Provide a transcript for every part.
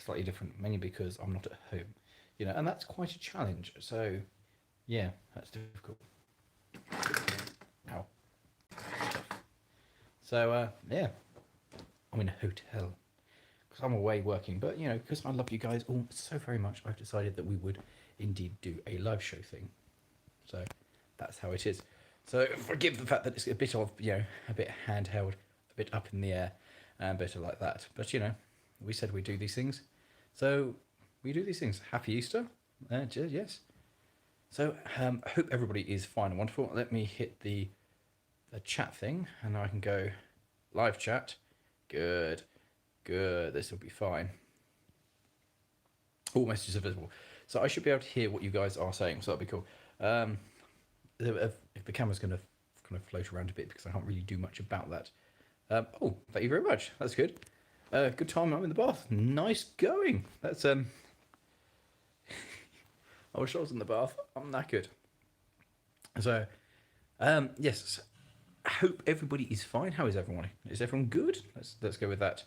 slightly different, mainly because I'm not at home, and that's quite a challenge. So, yeah, that's difficult. Ow. So, yeah, I'm in a hotel because I'm away working. But, because I love you guys all so very much, I've decided that we would indeed do a live show thing. So, that's how it is. So, forgive the fact that it's a bit of, a bit handheld, a bit up in the air, and a bit like that. But, we said we'd do these things. So, we do these things. Happy Easter. Yes. So, I hope everybody is fine and wonderful. Let me hit the chat thing, and I can go live chat. Good. This will be fine. All messages are visible. So I should be able to hear what you guys are saying, so that'll be cool. If the camera's going to kind of float around a bit because I can't really do much about that. Oh, thank you very much. That's good. Good time. I'm in the bath. Nice going. That's I wish I was in the bath. I'm knackered. So, yes. I hope everybody is fine. How is everyone? Is everyone good? Let's go with that.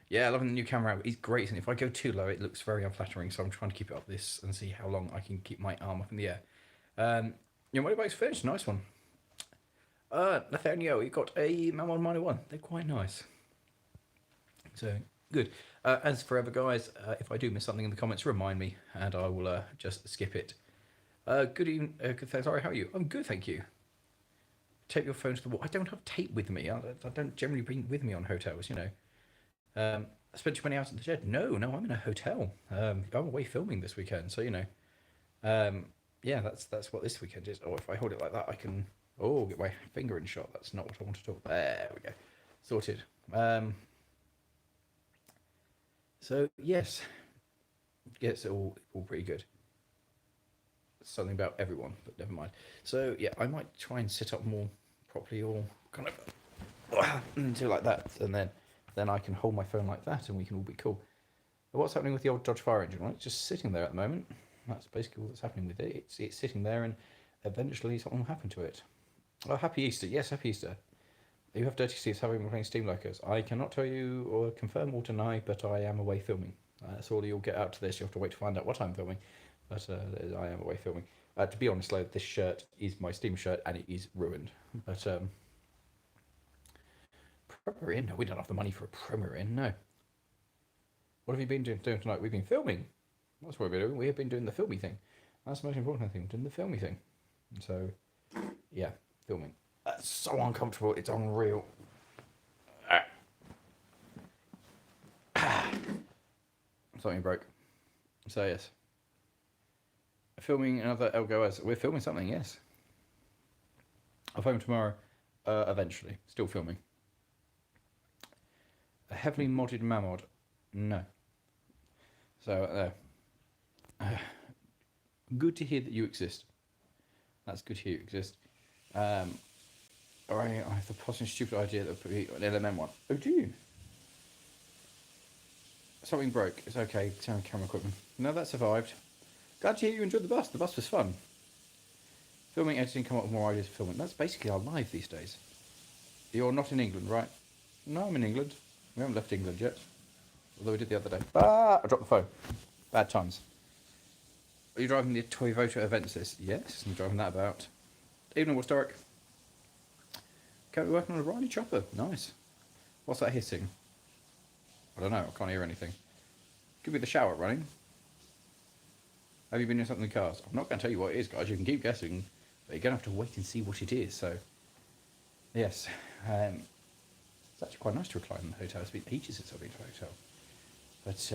Yeah, loving the new camera. It's great, and if I go too low, it looks very unflattering. So I'm trying to keep it up this and see how long I can keep my arm up in the air. Your motorbike's finished. Nice one. Nathaniel, you got a Mamon Minor 1. They're quite nice. So, good. As forever, guys, if I do miss something in the comments, remind me, and I will just skip it. Good evening. Good, sorry, how are you? I'm good, thank you. Tape your phone to the wall. I don't have tape with me. I don't generally bring it with me on hotels, I spent too many hours at the shed. No, I'm in a hotel. I'm away filming this weekend, so yeah, that's what this weekend is. Oh, if I hold it like that, I can get my finger in shot. That's not what I want to talk. There we go, sorted. So yes, all pretty good. Something about everyone, but never mind. So yeah, I might try and sit up more properly, or kind of do like that, and then I can hold my phone like that, and we can all be cool. But what's happening with the old Dodge fire engine? Well, it's just sitting there at the moment. That's basically what's happening with it. It's sitting there, and eventually something will happen to it. Oh, happy Easter! Yes, happy Easter. You have dirty seats. Having been playing Steam Locos. I cannot tell you or confirm or deny, but I am away filming. That's all you'll get out to this. You have to wait to find out what I'm filming, but I am away filming. To be honest, though, this shirt is my Steam shirt, and it is ruined. But Premier Inn? No, we don't have the money for a Premier Inn. No. What have you been doing tonight? We've been filming. That's what we've been doing. We have been doing the filmy thing. That's the most important thing. Doing the filmy thing. So, yeah, filming. That's so uncomfortable. It's unreal. Something broke. So yes. Filming another Elgo. We're filming something. Yes. I'll film tomorrow. Eventually. Still filming. A heavily modded Mamod. No. So, good to hear that you exist. That's good to hear you exist. I have the possibly stupid idea that put an LMM one. Oh, do you? Something broke. It's okay. Turn camera equipment. No, that survived. Glad to hear you enjoyed the bus. The bus was fun. Filming, editing, come up with more ideas for filming. That's basically our life these days. You're not in England, right? No, I'm in England. We haven't left England yet. Although we did the other day. I dropped the phone. Bad times. Are you driving the Toyota Avensis? Yes, I'm driving that about. Evening, what's dark? Currently working on a Riley chopper. Nice. What's that hissing? I don't know. I can't hear anything. Could be the shower running. Have you been doing something in the cars? I'm not going to tell you what it is, guys. You can keep guessing, but you're going to have to wait and see what it is. So, yes. It's actually quite nice to recline in the hotel. It's been ages since I've been to a hotel. But,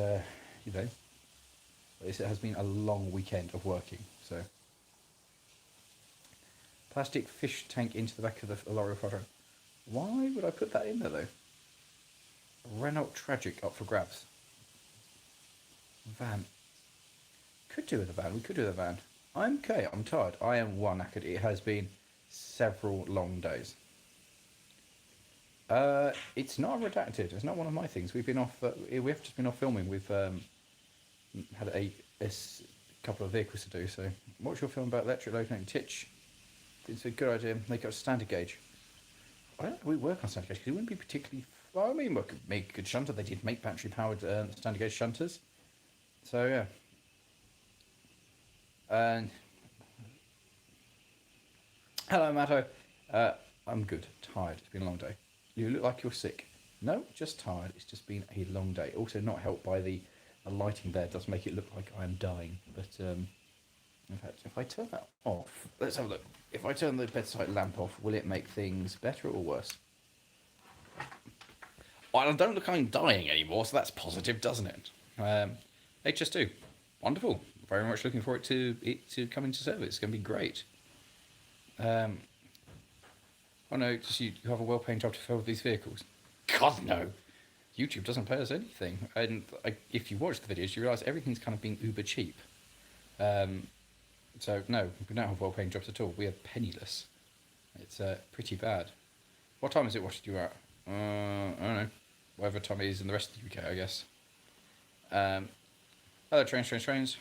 it has been a long weekend of working. So, plastic fish tank into the back of the Lawrie photo. Why would I put that in there, though? Renault Tragic up for grabs. Van. Could do with a van. We could do with a van. I'm okay. I'm tired. I am knackered. It has been several long days. It's not redacted. It's not one of my things. We've been off. We have just been off filming. We've had a couple of vehicles to do. So, what's your film about electric locomotive Titch? It's a good idea. Make it a standard gauge. I don't know if we work on standard gauge because it wouldn't be particularly. Well, I mean, we could make a good shunter. They did make battery powered standard gauge shunters. So yeah, and hello, Matto. Uh, I'm good. Tired. It's been a long day. You look like you're sick. No, just tired. It's just been a long day. Also, not helped by the lighting there. Does make it look like I am dying. But in fact, if I turn that off, let's have a look. If I turn the bedside lamp off, will it make things better or worse? Well, I don't look like I'm dying anymore, so that's positive, doesn't it? HS2, wonderful. Very much looking forward to it to come into service. It's going to be great. Um, oh no, just you have a well-paying job to fill these vehicles. God no, YouTube doesn't pay us anything. And if you watch the videos, you realise everything's kind of being uber cheap. So no, we don't have well-paying jobs at all. We are penniless. It's pretty bad. What time is it? What did you at? I don't know. Whatever time it is in the rest of the UK, I guess. Hello, trains.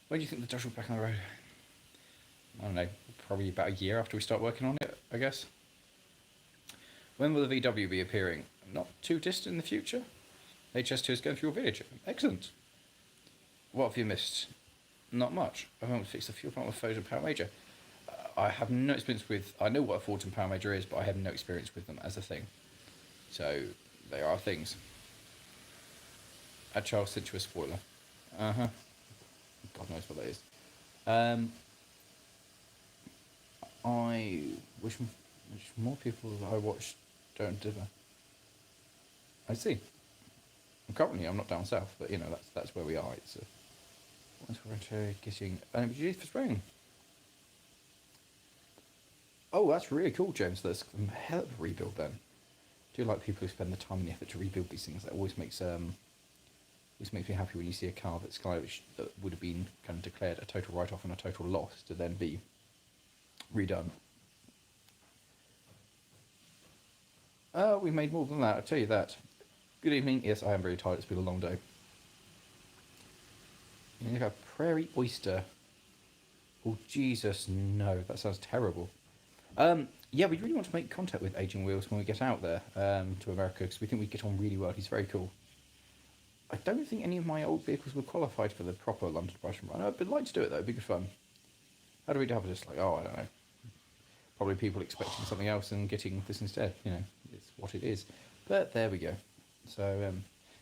When do you think the Dodge will be back on the road? I don't know. Probably about a year after we start working on it, I guess. When will the VW be appearing? Not too distant in the future. HS2 is going through your village. Excellent. What have you missed? Not much. I haven't fixed the fuel plant with Ford and Power Major. I have no experience with... I know what a Ford and Power Major is, but I have no experience with them as a thing. So, there are things. A Charles sent you a spoiler. Uh-huh. God knows what that is. I wish more people that I watch don't do that. I see. Currently, I'm not down south, but you know that's where we are. It's once we're into getting NMG for spring. Oh, that's really cool, James. There's a hell of a rebuild then. I do like people who spend the time and the effort to rebuild these things. That always makes me happy when you see a car that's that would have been kind of declared a total write-off and a total loss to then be redone. We made more than that, I'll tell you that. Good evening. Yes, I am very tired. It's been a long day. You have a prairie oyster. Oh, Jesus, no. That sounds terrible. Yeah, we really want to make contact with Aging Wheels when we get out there to America, because we think we get on really well. He's very cool. I don't think any of my old vehicles were qualified for the proper London Brushing Run. I'd like to do it, though. It'd be good fun. How do we have this? Like, oh, I don't know. Probably people expecting something else and getting this instead. You know, it's what it is. But there we go. So,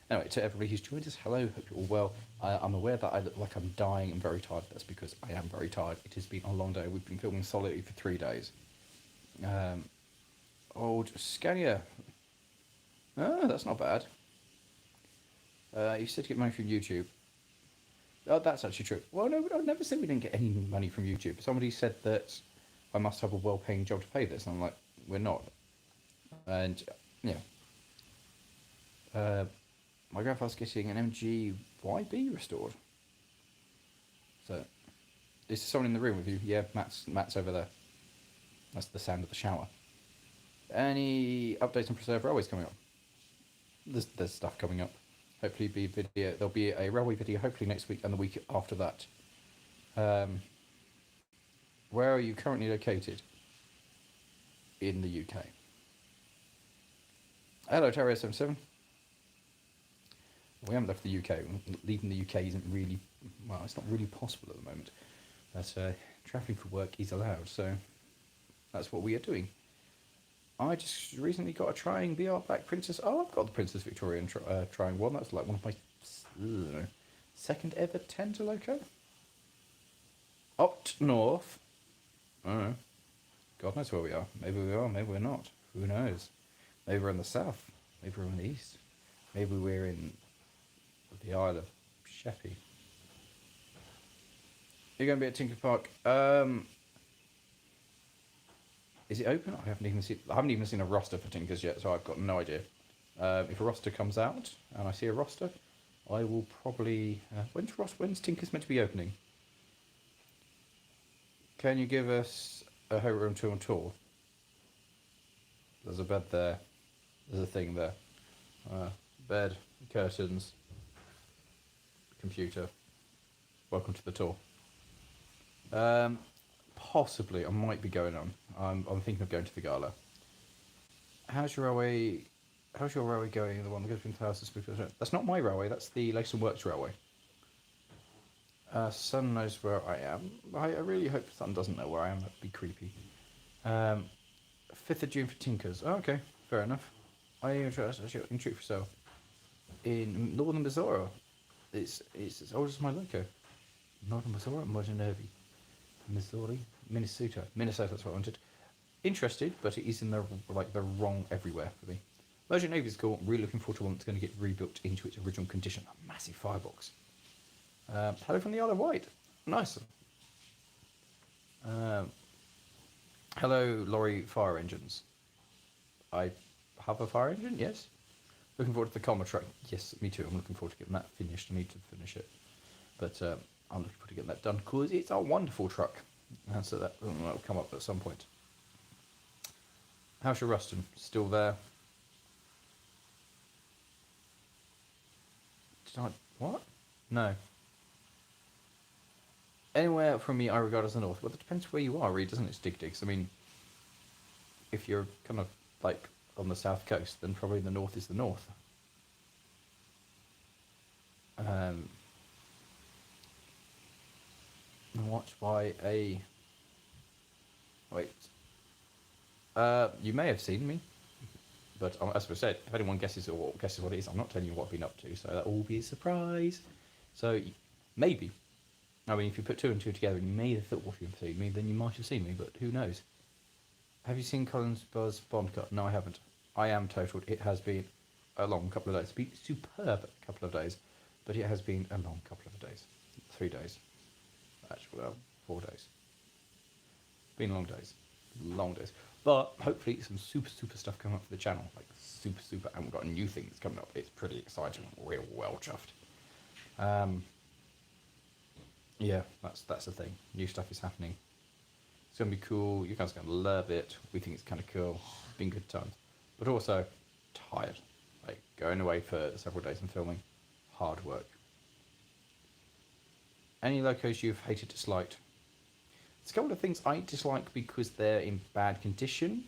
anyway, to everybody who's joined us, hello. Hope you're all well. I'm aware that I look like I'm dying and very tired. That's because I am very tired. It has been a long day. We've been filming solidly for 3 days. Old Scania. Oh, that's not bad. You said to get money from YouTube. Oh, that's actually true. Well, no, I never said we didn't get any money from YouTube. Somebody said that I must have a well-paying job to pay this. And I'm like, we're not. And, yeah. My grandfather's getting an MG YB restored. So, is someone in the room with you? Yeah, Matt's over there. That's the sound of the shower. Any updates on Preserve Railways coming up? There's stuff coming up. Hopefully be video. There'll be a railway video hopefully next week and the week after that. Where are you currently located? In the UK. Hello, Terry77. We haven't left the UK. Leaving the UK isn't really, well, it's not really possible at the moment. But travelling for work is allowed, so that's what we are doing. I just recently got a Trying VR back Princess. Oh, I've got the Princess Victoria Trying one. That's like one of my second ever tender loco. Up north. I don't know. God knows where we are. Maybe we are, maybe we're not. Who knows? Maybe we're in the south. Maybe we're in the east. Maybe we're in the Isle of Sheppey. You're going to be at Tinker Park. Is it open? I haven't even seen a roster for Tinkers yet, so I've got no idea. If a roster comes out and I see a roster, I will probably. When's Tinkers meant to be opening? Can you give us a hotel room tour? There's a bed there. There's a thing there. Bed, curtains, computer. Welcome to the tour. Possibly, I might be going on. I'm thinking of going to the gala. How's your railway going? The one that goes between the houses? That's not my railway. That's the Leyton Works railway. Sun knows where I am. I really hope Sun doesn't know where I am. That'd be creepy. 5th of June for Tinkers. Oh, okay, fair enough. I in treat for sale in northern Missouri. It's as old as my loco. Northern Missouri, Modern Nervy. Missouri, Minnesota. That's what I wanted. Interested, but it is in the wrong everywhere for me. Merchant Navy is cool. Really looking forward to one that's going to get rebuilt into its original condition. A massive firebox. Hello from the Isle of Wight. Nice. Hello, Lawrie fire engines. I have a fire engine, yes. Looking forward to the comma truck. Yes, me too. I'm looking forward to getting that finished. I need to finish it. But I'm looking forward to getting that done because it's a wonderful truck. And so that will come up at some point. How's your Ruston? Still there? What? No. Anywhere from me I regard as the north. Well, it depends where you are, really, doesn't it, Stig Digs? I mean, if you're kind of like on the south coast, then probably the north is the north. Watched by a... Wait. You may have seen me, but as I said, if anyone guesses what it is, I'm not telling you what I've been up to, so that will be a surprise. So, maybe. I mean, if you put two and two together and you may have thought you've seen me, then you might have seen me, but who knows? Have you seen Colin's Buzz Bond cut? No, I haven't. I am totaled. It has been a long couple of days. It's been superb couple of days, but it has been a long couple of days. 3 days. Actually, 4 days. Been long days. Long days. But hopefully some super stuff coming up for the channel. Like super. And we've got new things coming up. It's pretty exciting. We're well chuffed. Yeah, that's the thing. New stuff is happening. It's going to be cool. You guys are going to love it. We think it's kind of cool. It's been good times. But also, tired. Like, going away for several days and filming. Hard work. Any locos you've hated, disliked? There's a couple of things I dislike because they're in bad condition.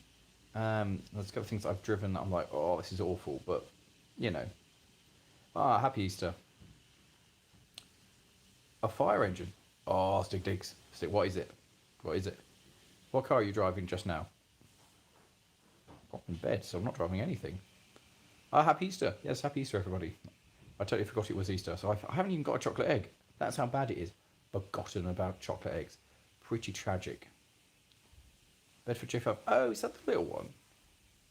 There's a couple of things I've driven that I'm like, oh, this is awful. But, you know. Happy Easter. A fire engine. Oh, Stig Digs. What is it? What is it? What car are you driving just now? I'm in bed, so I'm not driving anything. Happy Easter. Yes, happy Easter, everybody. I totally forgot it was Easter, so I haven't even got a chocolate egg. That's how bad it is. Forgotten about chocolate eggs. Pretty tragic. Bedford J5. Oh, is that the little one?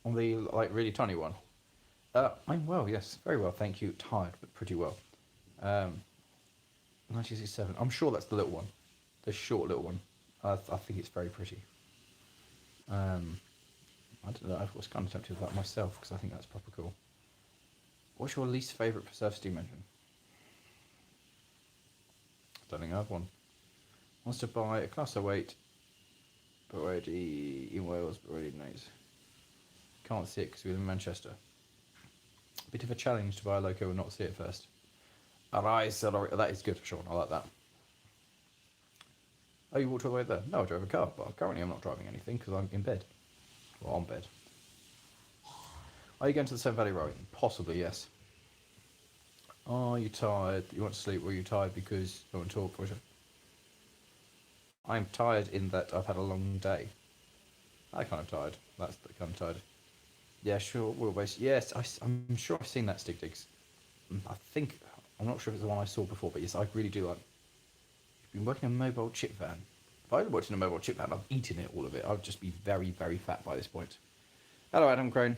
On the, like, really tiny one? I'm well, yes. Very well, thank you. Tired, but pretty well. 1967. I'm sure that's the little one. The short little one. I think it's very pretty. I don't know. I was kind of tempted with that myself because I think that's proper cool. What's your least favourite preserved steam engine? Don't think I have one. Wants to buy a Class 08, but already in Wales, but already knows. Can't see it because we live in Manchester. Bit of a challenge to buy a loco and not see it first. Arise, that is good, Sean. I like that. Oh, you walked all the way there? No, I drove a car, but currently I'm not driving anything because I'm in bed. Well, on bed. Are you going to the Severn Valley Railway? Possibly, yes. Are you tired? You want to sleep, or are you tired because you want to talk? I'm tired in that I've had a long day. I'm kind of tired. That's the kind of tired. Yeah, sure, wheelbase. Yes, I'm sure I've seen that, Stig Digs. I'm not sure if it's the one I saw before, but yes, I really do like. You've been working in a mobile chip van. If I had worked in a mobile chip van, I've eaten it, all of it. I'd just be very fat by this point. Hello, Adam Crone.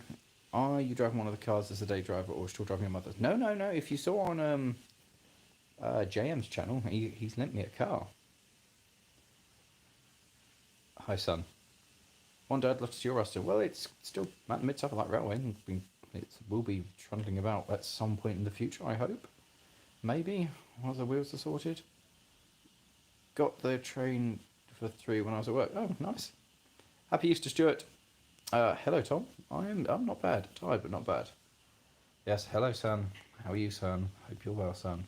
Are you driving one of the cars as a day driver, or still driving your mother's? No. If you saw on JM's channel, he's lent me a car. Hi, son. One day I'd love to see your roster. Well, it's still at the mid-South Light Railway, and it will be trundling about at some point in the future, I hope. Maybe, once the wheels are sorted. Got the train for 3 when I was at work. Oh, nice. Happy Easter, Stuart. Hello, Tom. I'm not bad. Tired, but not bad. Yes, hello, son. How are you, son? Hope you're well, son.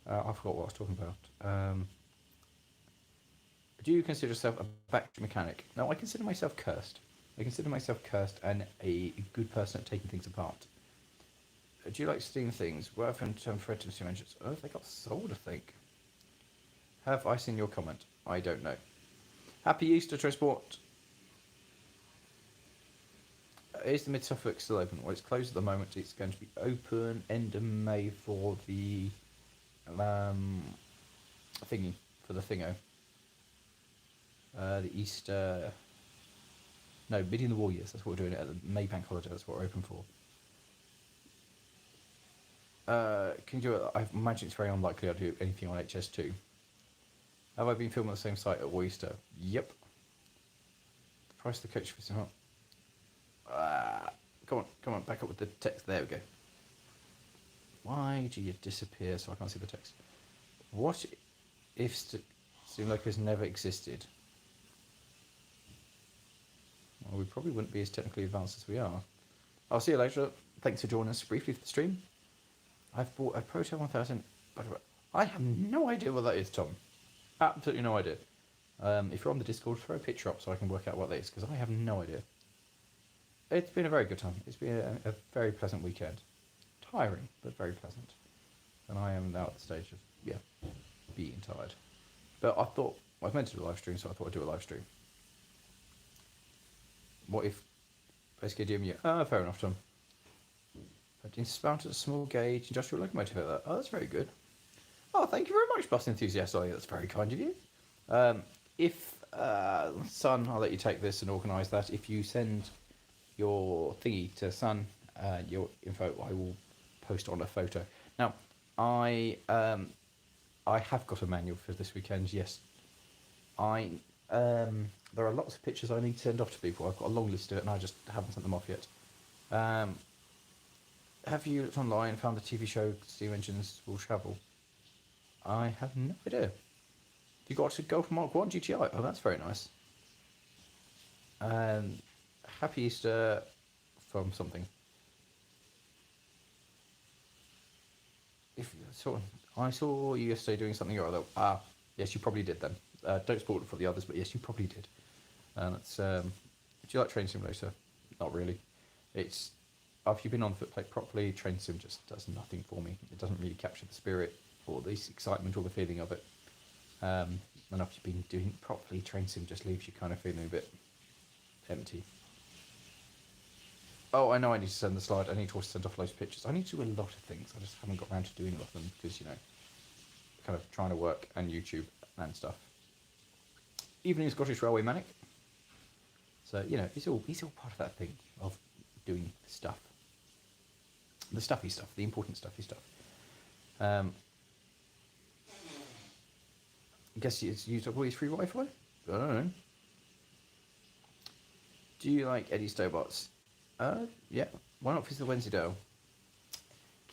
I forgot what I was talking about. Do you consider yourself a factory mechanic? No, I consider myself cursed. I consider myself cursed and a good person at taking things apart. Do you like Steam things? What happened to Fred and Steam engines? Oh, they got sold, I think. Have I seen your comment? I don't know. Happy Easter, Transport. Is the Mid Suffolk still open? Well, it's closed at the moment. It's going to be open end of May for the um, thingy, for the thingo. The Easter. No, Bidding the Warriors. That's what we're doing at the May Bank holiday. That's what we're open for. Can you do it? I imagine it's very unlikely I'll do anything on HS2. Have I been filming on the same site at Easter? Yep. The price of the coach was not. Come on, back up with the text. There we go. Why do you disappear so I can't see the text? What if Steam Locals never existed? Well, we probably wouldn't be as technically advanced as we are. I'll see you later. Thanks for joining us briefly for the stream. I've bought a Proton 1000. I have no idea what that is, Tom. Absolutely no idea. If you're on the Discord, throw a picture up so I can work out what that is, because I have no idea. It's been a very good time. It's been a very pleasant weekend. Tiring, but very pleasant. And I am now at the stage of, being tired. But I thought, I was meant to do a live stream, so I thought I'd do a live stream. What if, basically, DMU? Fair enough, Tom. But mounted a small gauge industrial locomotive at that. Oh, that's very good. Oh, thank you very much, Bus Enthusiast. Oh, that's very kind of you. Son, I'll let you take this and organise that. If you send your thingy to Sun, your info, I will post on a photo. Now, I have got a manual for this weekend. Yes, there are lots of pictures I need to send off to people. I've got a long list of it, and I just haven't sent them off yet. Have you looked online and found the TV show Steam Engines Will Travel? I have no idea. You got to go for Mark 1 GTI. Oh, that's very nice. Happy Easter from something. I saw you yesterday doing something or other. Yes, you probably did then. Don't spoil it for the others, but yes, you probably did. That's. Do you like Train Simulator? Not really. It's. After you've been on footplate properly, Train Sim just does nothing for me. It doesn't really capture the spirit or the excitement or the feeling of it. And after you've been doing it properly, Train Sim just leaves you kind of feeling a bit empty. Oh, I know I need to send the slide. I need to also send off loads of pictures. I need to do a lot of things. I just haven't got around to doing a lot of them because, kind of trying to work and YouTube and stuff. Evening Scottish Railway Manic. So, it's all part of that thing of doing stuff. The stuffy stuff, the important stuffy stuff. I guess it's used up all these free Wi-Fi? I don't know. Do you like Eddie Stobots? Yeah. Why not visit Wensleydale?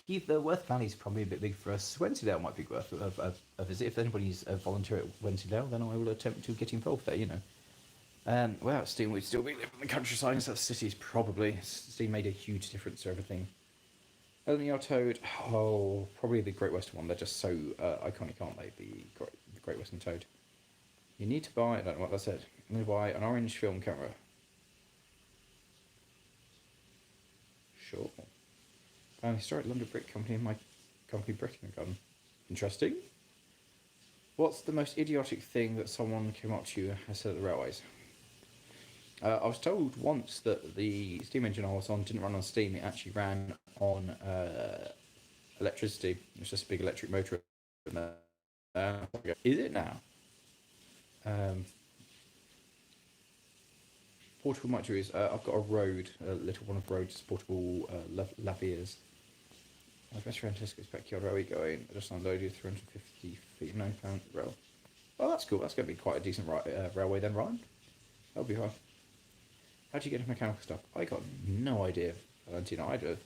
Keith, the Worth Valley's probably a bit big for us. Wensleydale might be worth a visit. If anybody's a volunteer at Wensleydale, then I will attempt to get involved there, Without Steam, we'd still be living in the countryside instead of cities, probably. Steam made a huge difference to everything. Only our Toad, probably the Great Western one. They're just so iconic, aren't they? The Great Western Toad. You need to buy, I don't know what that said. You need to buy an orange film camera. Sure. An historic London brick company in my company Britain Garden. Interesting. What's the most idiotic thing that someone came up to you and has said at the railways? I was told once that the steam engine I was on didn't run on steam. It actually ran on electricity. It was just a big electric motor. Is it now? Portable microwaves. I've got a little one of roads, portable lavaliers. My best friend Tesco's backyard railway going. I just unloaded 350 feet, £9 rail. Oh, that's cool. That's going to be quite a decent railway then, Ryan. That'll be fine. How do you get into mechanical stuff? I got no idea. I'd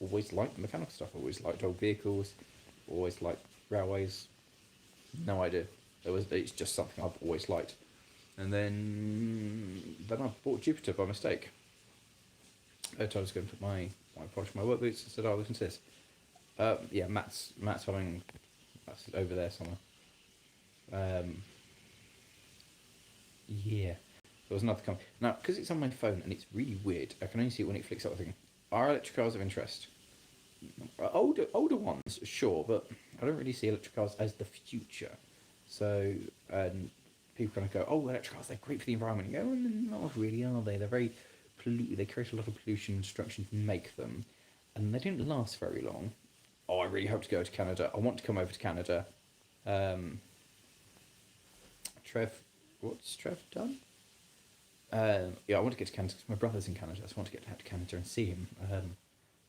always liked mechanical stuff. Always liked old vehicles. Always liked railways. No idea. It's just something I've always liked. And then I bought Jupiter by mistake. I was going to put my polish my work boots and said, "Oh, listen to this." Matt's having that's over there somewhere. There was another company. Now, because it's on my phone and it's really weird, I can only see it when it flicks up. I think, are electric cars of interest? older ones, sure, but I don't really see electric cars as the future. So, and people kind of go, "Oh, electric cars, they're great for the environment." You go, "Not really, are they? They're very polluted. They create a lot of pollution and destruction to make them, and they didn't last very long." Oh, I really hope to go to Canada. I want to come over to Canada. Um, Trev, what's Trev done? Yeah, I want to get to Canada because my brother's in Canada. So I want to get out to Canada and see him.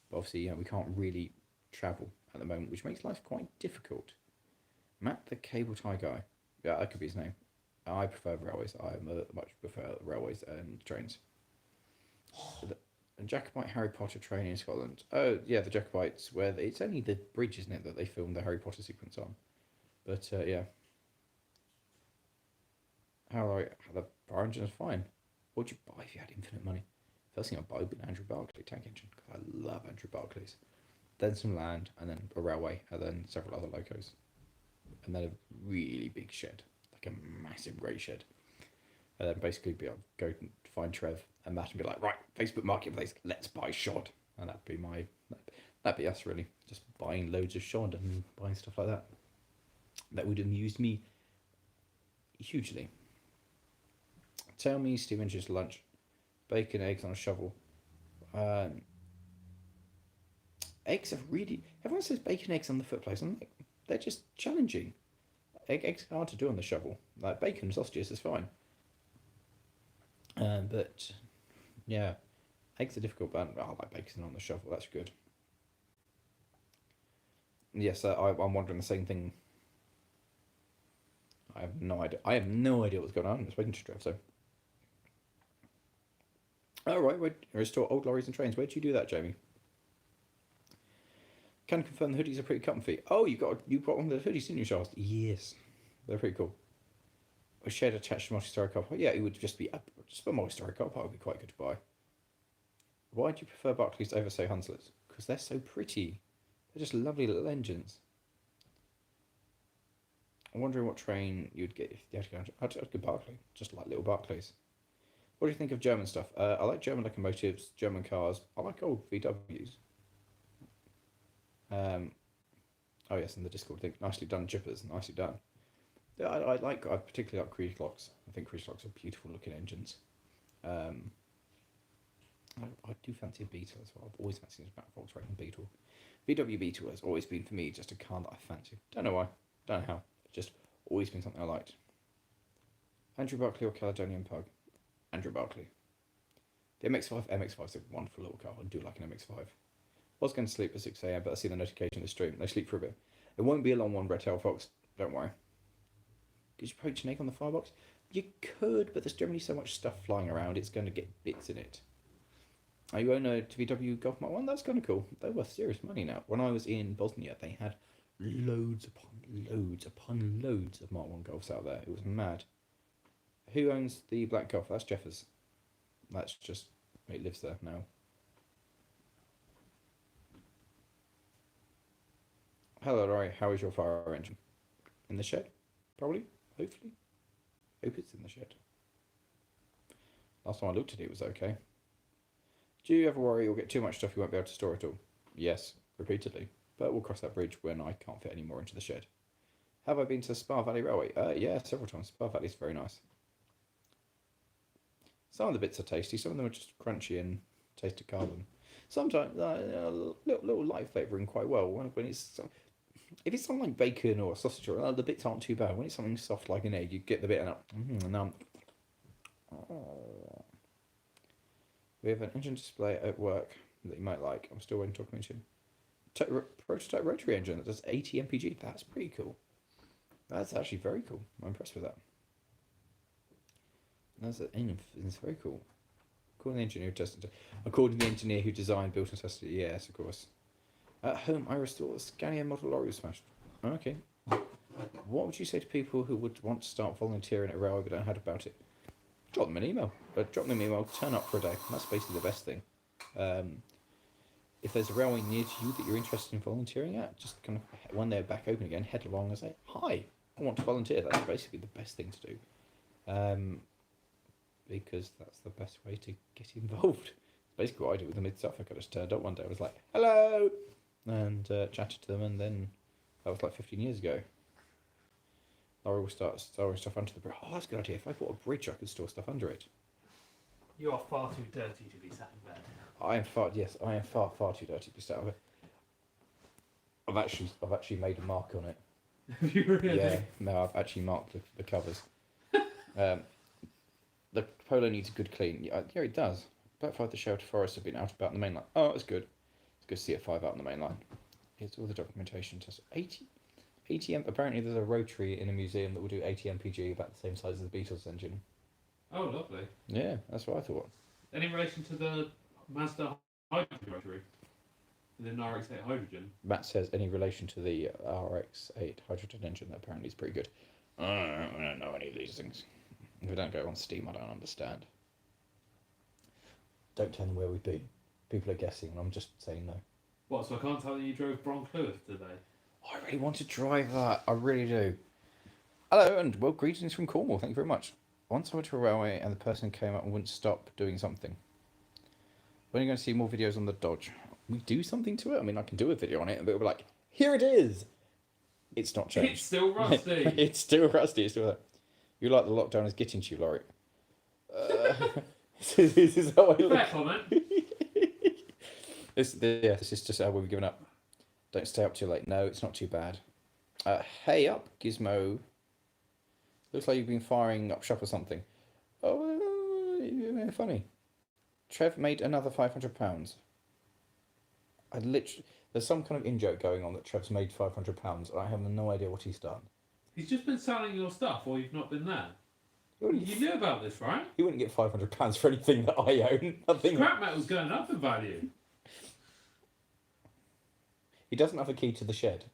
But obviously, we can't really travel at the moment, which makes life quite difficult. Matt, the cable tie guy. Yeah, that could be his name. I prefer railways. I much prefer railways and trains. And Jacobite Harry Potter train in Scotland. Oh, yeah, the Jacobites, where it's only the bridge, isn't it, that they filmed the Harry Potter sequence on. But, yeah. How the fire engine is fine. What would you buy if you had infinite money? First thing I'd buy would be an Andrew Barclay tank engine, because I love Andrew Barclays. Then some land, and then a railway, and then several other locos. And then a really big shed, like a massive grey shed. And then basically go find Trev and Matt and be like, right, Facebook Marketplace, let's buy shod. And that'd be us really, just buying loads of shod and buying stuff like that. That would amuse me hugely. Tell me Stephen just lunch. Bacon, eggs on a shovel. Eggs are really... Everyone says bacon, eggs on the footplace. I'm like, they're just challenging. Eggs are hard to do on the shovel. Like bacon and sausages is fine. But, yeah. Eggs are difficult, but I like bacon on the shovel. That's good. Yes, I'm wondering the same thing. I have no idea. I have no idea what's going on. I'm speaking to Trev, so... Oh, right, restore old lorries and trains. Where'd you do that, Jamie? Can confirm the hoodies are pretty comfy. Oh, you got one of the hoodies, didn't you, Charles? Yes. They're pretty cool. A shed attached to multi-story car park. Yeah, it would just be a multi-story car park would be quite good to buy. Why do you prefer Barclays over, say, Hunslet's? Because they're so pretty. They're just lovely little engines. I'm wondering what train you'd get if you had to go. I'd go Barclay, just like little Barclays. What do you think of German stuff? I like German locomotives, German cars. I like old VWs. Oh yes, and the Discord thing. Nicely done, Jippers. Nicely done. Yeah, I particularly like Creed clocks. I think Creed clocks are beautiful looking engines. I do fancy a Beetle as well. I've always fancied a Volkswagen Beetle. VW Beetle has always been for me just a car that I fancy. Don't know why. Don't know how. It's just always been something I liked. Andrew Barclay or Caledonian Pug? Andrew Barclay. The MX-5 is a wonderful little car. I do like an MX-5. I was going to sleep at 6 a.m, but I see the notification of the stream. They sleep for a bit. It won't be a long one, Red Tail Fox. Don't worry. Could you poach an egg on the firebox? You could, but there's generally so much stuff flying around, it's going to get bits in it. You own a VW Golf Mark 1? That's kind of cool. They're worth serious money now. When I was in Bosnia, they had loads upon loads of Mark 1 Golfs out there. It was mad. Who owns the black Golf? That's Jeffers. That's just... it lives there now. Hello, Lawrie. How is your fire engine? In the shed? Probably. Hopefully. Hope it's in the shed. Last time I looked at it, it was okay. Do you ever worry you'll get too much stuff you won't be able to store it all? Yes, repeatedly. But we'll cross that bridge when I can't fit any more into the shed. Have I been to Spa Valley Railway? Yeah, several times. Spa Valley's very nice. Some of the bits are tasty. Some of them are just crunchy and taste of carbon. Sometimes little light flavouring quite well. When it's if it's something like bacon or a sausage, or the bits aren't too bad. When it's something soft like an egg, you get the bit and we have an engine display at work that you might like. I'm still waiting to talk to you. Prototype rotary engine that does 80 mpg. That's pretty cool. That's actually very cool. I'm impressed with that. It's very cool. According to the engineer who designed, built and tested it. Yes, of course. At home, I restored the Scania model lorry was smashed. Okay. What would you say to people who would want to start volunteering at a railway but don't know how about it? Drop them an email. Turn up for a day. That's basically the best thing. If there's a railway near to you that you're interested in volunteering at, just kind of, when they're back open again, head along and say, hi, I want to volunteer. That's basically the best thing to do. Because that's the best way to get involved. Basically what I did with the Mid-Suffolk. I just turned up one day. I was like, hello! and chatted to them, and then that was like 15 years ago. Lawrie will start storing stuff under the bridge. Oh, that's a good idea. If I bought a bridge, I could store stuff under it. You are far too dirty to be sat in bed. I am far too dirty to be sat over. I've actually made a mark on it. Have you really? Yeah, no, I've actually marked the covers. The polo needs a good clean. Yeah, it does. About 5 the shelter forests have been out about on the main line. Oh, it's good. It's good to see it 5 out on the main line. Here's all the documentation. Just 80 ATM. Apparently, there's a rotary in a museum that will do 80 mpg about the same size as the Beatles engine. Oh, lovely. Yeah, that's what I thought. Any relation to the Mazda hydrogen rotary? The RX-8 hydrogen? Matt says any relation to the RX-8 hydrogen engine that apparently is pretty good. I don't know any of these things. If we don't go on Steam, I don't understand. Don't tell them where we've been. People are guessing, and I'm just saying no. What, so I can't tell that you drove Bronx today? I really want to drive that. I really do. Hello, and well, greetings from Cornwall. Thank you very much. Once I went to a railway, and the person came up and wouldn't stop doing something. When are you going to see more videos on the Dodge? We do something to it? I mean, I can do a video on it, but it'll be like, here it is! It's not changed. It's still rusty! It's still rusty. It's still there. You like the lockdown is getting to you, Lawrie. This is how I look. Fair comment. This is just how we've given up. Don't stay up too late. No, it's not too bad. Hey up, Gizmo. Looks like you've been firing up shop or something. Oh, funny. Trev made another £500. There's some kind of in-joke going on that Trev's made £500, and I have no idea what he's done. He's just been selling your stuff while you've not been there. You knew about this, right? He wouldn't get £500 for anything that I own. Nothing. Scrap metal's going up in value. He doesn't have a key to the shed.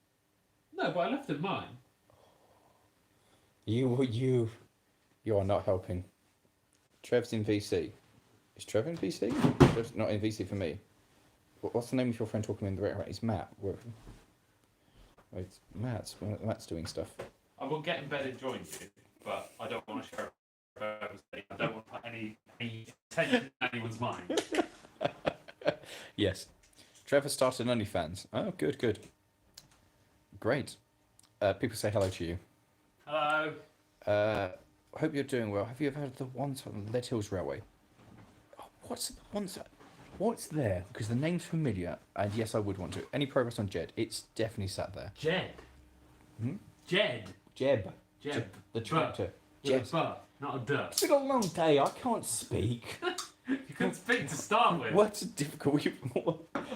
No, but I left him mine. You are not helping. Trev's in VC. Is Trev in VC? Trev's not in VC for me. What's the name of your friend talking in the right? It's Matt. It's Matt's doing stuff. I will get in bed and join you, but I don't want to share it. I don't want to put any tension in anyone's mind. Yes. Trevor started OnlyFans. Oh, good. Great. People say hello to you. Hello. I hope you're doing well. Have you ever heard of the ones on Lead Hills Railway? Oh, what's there? Because the name's familiar, and yes, I would want to. Any progress on Jed? It's definitely sat there. Jed. Hmm? Jed. Jeb. The tractor. Jeb. Not a duh. It's been a long day. I can't speak. You couldn't speak to start with. What's difficult?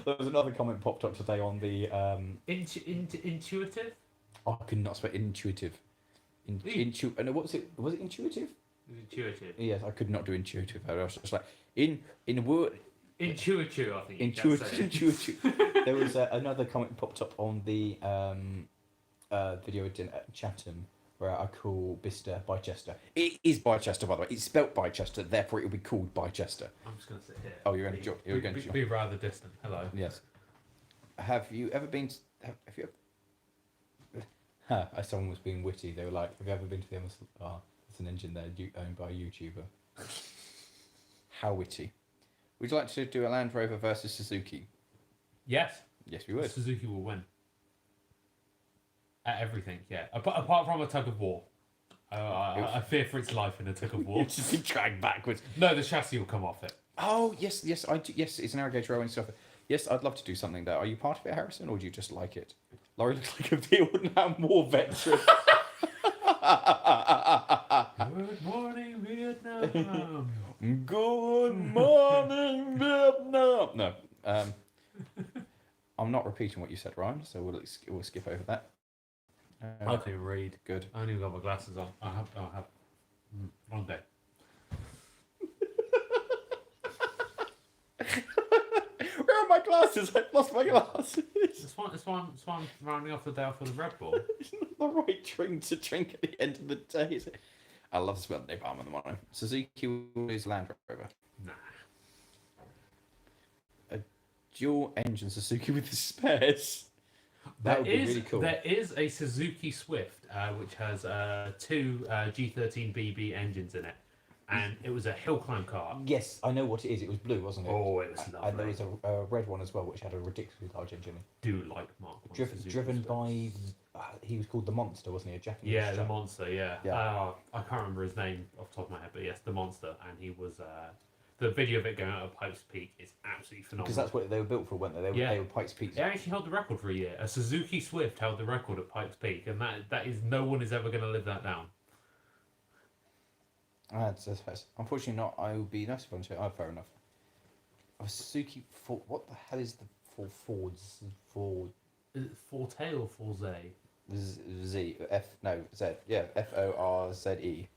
There was another comment popped up today on the Intuitive? I could not spell intuitive. No, what was it? Was it intuitive? Intuitive. Yes, I could not do intuitive. I was just like in a word. Intuitive, I think. Intuitive. There was another comment popped up on the video at Chatham where I call Bicester Bicester. It is Bicester, by the way. It's spelt Bicester, therefore it will be called Bicester. I'm just going to sit here. Oh, you're going to be rather distant. Hello. Yes. Have you ever been? Have you? As someone was being witty, they were like, "Have you ever been to the MS? Oh, there's an engine there owned by a YouTuber." How witty! Would you like to do a Land Rover versus Suzuki? Yes. Yes, we would. Suzuki will win. At everything, yeah. Apart from a tug of war. I fear for its life in a tug of war. You'll just be dragged backwards. No, the chassis will come off it. Oh, yes, I do. Yes, it's an Arrogate Railway and stuff. Yes, I'd love to do something there. Are you part of it, Harrison, or do you just like it? Lawrie looks like a Vietnam War veteran. Good morning, Vietnam. Good morning, Vietnam. No, I'm not repeating what you said, Ryan, so we'll skip over that. I can read. Good. I only got my glasses on. I have one day. Where are my glasses? I've lost my glasses. It's fine. I'm rounding off the day for the Red Bull. It's not the right drink to drink at the end of the day, is it? I love the smell of napalm in the morning. Suzuki will lose Land Rover. Nah. A dual engine Suzuki with the spares. That would be really cool. There is a Suzuki Swift which has two G13BB engines in it, and it was a hill climb car. Yes, I know what it is. It was blue, wasn't it? Oh, it was lovely. And there was a red one as well, which had a ridiculously large engine. Do like Mark. Driven by, he was called the Monster, wasn't he? A Japanese. Yeah, the Monster. Yeah. Yeah. I can't remember his name off the top of my head, but yes, the Monster, and he was. The video of it going out of Pikes Peak is absolutely phenomenal. Because that's what they were built for, weren't they? They were Pikes Peak. It actually held the record for a year. A Suzuki Swift held the record at Pikes Peak, and that is no one is ever going to live that down. That's unfortunately not. I would be nice if I oh, fair enough. A Suzuki Ford. What the hell is the Fords? Ford. Is it Forte or Forze? Z. Yeah, Forze.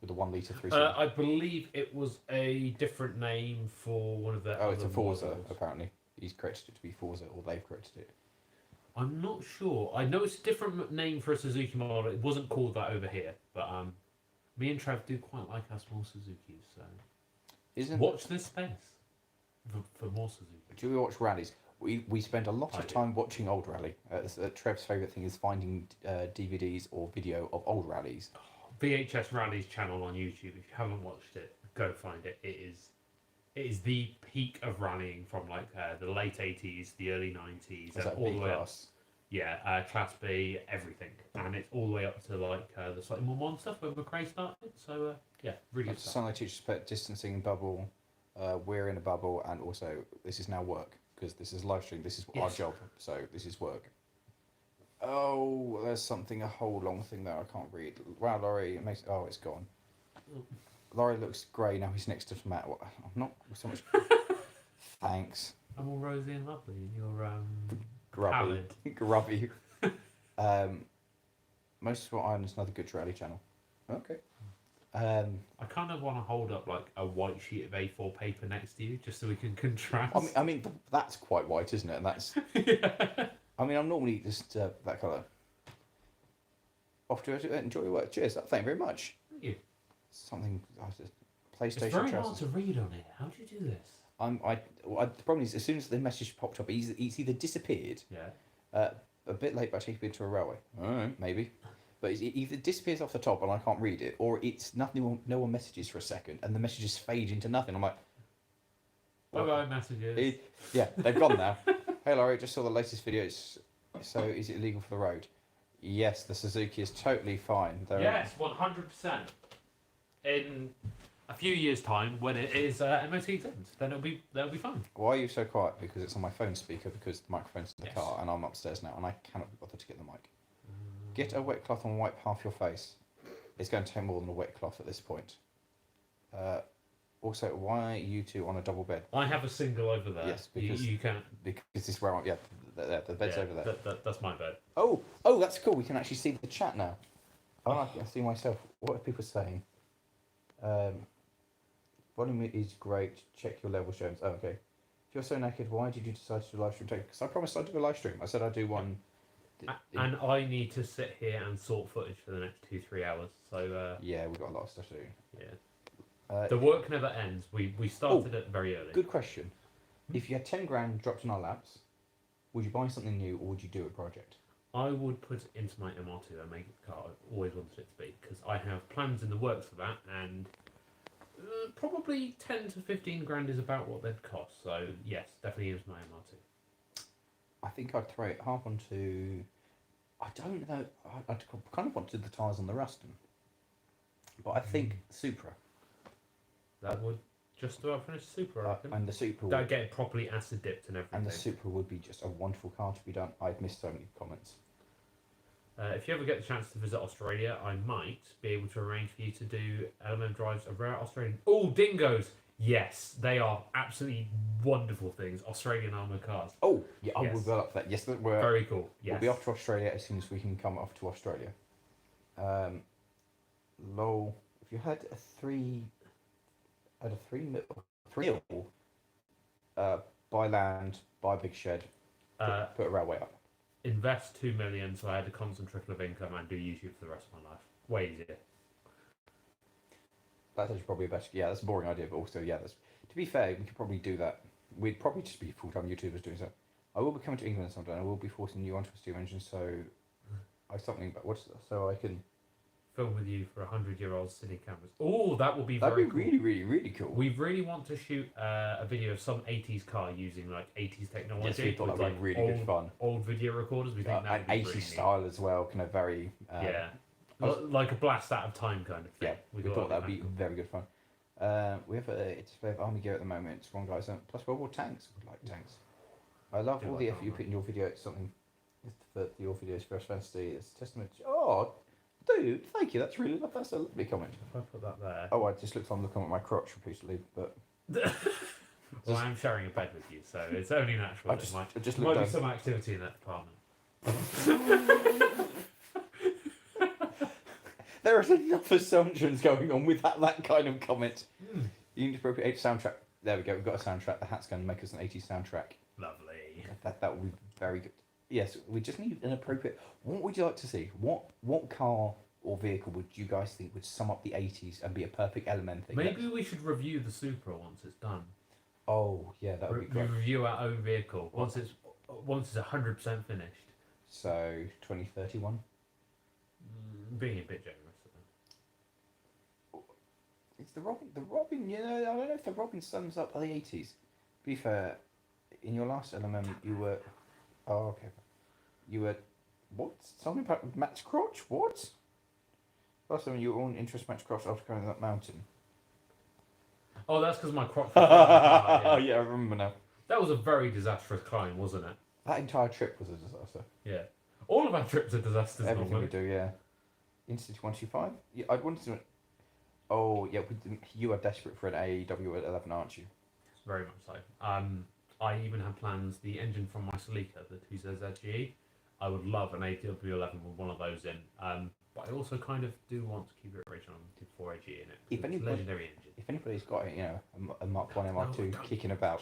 With the 1 litre 3 cylinder. I believe it was a different name for one of the. Oh, it's a Forza, models. apparently. He's credited it to be Forza, or they've credited it. I'm not sure. I know it's a different name for a Suzuki model. It wasn't called that over here, but me and Trev do quite like our small Suzukis, so watch this space for more Suzuki. Do we watch rallies? We spend a lot of time watching old rally. Trev's favourite thing is finding DVDs or video of old rallies. VHS Rallies channel on YouTube. If you haven't watched it, go find it. It is the peak of rallying from like the late 80s, the early 90s, and all the way up. Yeah, Class B, everything, and it's all the way up to like the slightly more modern stuff when McRae started. So yeah, really good stuff. Sunlight teaches put distancing bubble. We're in a bubble, and also this is now work because this is live stream. This is our job, so this is work. Oh, there's a whole long thing there I can't read. Wow, Lawrie, it's gone. Lawrie looks grey now. He's next to Matt. I'm not so much. Thanks. I'm all rosy and lovely, and you're grubby. Motorsport Ireland is another good rally channel. Okay. I kind of want to hold up like a white sheet of A4 paper next to you, just so we can contrast. I mean that's quite white, isn't it? And that's. Yeah. I mean, I'm normally just that colour. Off to enjoy your work. Cheers. Thank you very much. Thank you. Something. PlayStation. It's very hard to read on it. How do you do this? The problem is, as soon as the message popped up, it's either disappeared. Yeah. A bit late, but I take you into a railway. Maybe. But it either disappears off the top and I can't read it, or it's nothing. No one messages for a second, and the messages fade into nothing. I'm like, bye messages. Yeah, they've gone now. Hey Lawrie, just saw the latest videos. So is it illegal for the road? Yes, the Suzuki is totally fine. Yes, 100%. In a few years' time, when it is MOT exempt, then that'll be fine. Why are you so quiet? Because it's on my phone speaker, because the microphone's in the car, and I'm upstairs now, and I cannot be bothered to get the mic. Get a wet cloth and wipe half your face. It's going to take more than a wet cloth at this point. Also, why are you two on a double bed? I have a single over there. Yes, because you can. Because this is where the bed's over there. That's my bed. Oh, that's cool. We can actually see the chat now. I can see myself. What are people saying? Volume is great. Check your level shows. Oh, okay. If you're so naked, why did you decide to do a live stream? Because I promised I'd do a live stream. I said I'd do one. And I need to sit here and sort footage for the next 2-3 hours. So yeah, we've got a lot of stuff to do. Yeah. The work never ends. We started it very early. Good question. If you had 10 grand dropped in our laps, would you buy something new or would you do a project? I would put it into my MR2 and make it the car I've always wanted it to be, because I have plans in the works for that, and probably 10 to 15 grand is about what they'd cost. So yes, definitely into my MR2. I think I'd throw it half onto. I don't know. I kind of want to do the tyres on the Ruston, but I think Supra. That would just about finish Supra, I reckon. And the Supra. Don't get it properly acid dipped and everything. And the Supra would be just a wonderful car to be done. I've missed so many comments. If you ever get the chance to visit Australia, I might be able to arrange for you to do LMM drives of rare Australian. Oh, dingoes! Yes, they are absolutely wonderful things. Australian armoured cars. Oh, yeah, I Yes. will go up for that. Yes, we're Very cool. Yes. We'll be off to Australia as soon as we can come off to Australia. Lol, if you had a three mil, buy land, buy a big shed, put a railway up. Invest 2 million so I had a constant trickle of income and do YouTube for the rest of my life. Way easier. That's actually probably a better. Yeah, that's a boring idea, but also that's. To be fair, we could probably do that. We'd probably just be full-time YouTubers doing so. I will be coming to England sometime. I will be forcing you onto a steam engine, so I something. But so I can film with you for 100-year-old cine cameras. Oh, that would be That'd very be cool. really, really, really cool. We really want to shoot a video of some 80s car using like 80s technology. Yes, we thought with, that'd be like, really good fun. Old video recorders. We think that would be 80s really neat. style as well, kind of very. Yeah. Like a blast out of time kind of thing. Yeah, we thought that'd be very good fun. We have a display of army gear at the moment. It's one guy's plus World War tanks. We like tanks. I love all the effort you put in your video. It's something for your videos, Fresh Fantasy. It's a testament. Oh, dude, thank you. That's a lovely comment. If I put that there. Oh, it just looks like I'm looking at my crotch repeatedly, but. Well, I'm sharing a bed with you, so it's only natural. I just might looked be down. some activity in that department. There is enough assumptions going on with that kind of comment. You need to appropriate soundtrack. There we go. We've got a soundtrack. The hat's going to make us an 80s soundtrack. Lovely. That would be very good. Yes, we just need an appropriate. What would you like to see? What car or vehicle would you guys think would sum up the 80s and be a perfect element thing? Maybe we should review the Supra once it's done. Oh yeah, that would be great. We review our own vehicle once it's 100% finished. So 2031. Being a bit generous. It's the Robin. You know, I don't know if the Robin sums up the 80s. To be fair, in your last element, you were. Oh, okay. You were. What? Something about Matt's crotch? What? Last time you were on interest Matt's crotch after going that mountain. Oh, that's because my crotch. Oh yeah, I remember now. That was a very disastrous climb, wasn't it? That entire trip was a disaster. Yeah. All of our trips are disasters. Everything normally. we do, yeah. Into 125? Yeah, I'd wanted to. Oh yeah, you are desperate for an AEW 11, aren't you? Very much so. I even have plans. The engine from my Celica, the 2ZZGE, I would love an AEW 11 with one of those in. But I also kind of do want to keep it original and keep 4AG in it. If it's anybody, a legendary engine. If anybody's got a Mark 1 MR2 kicking about.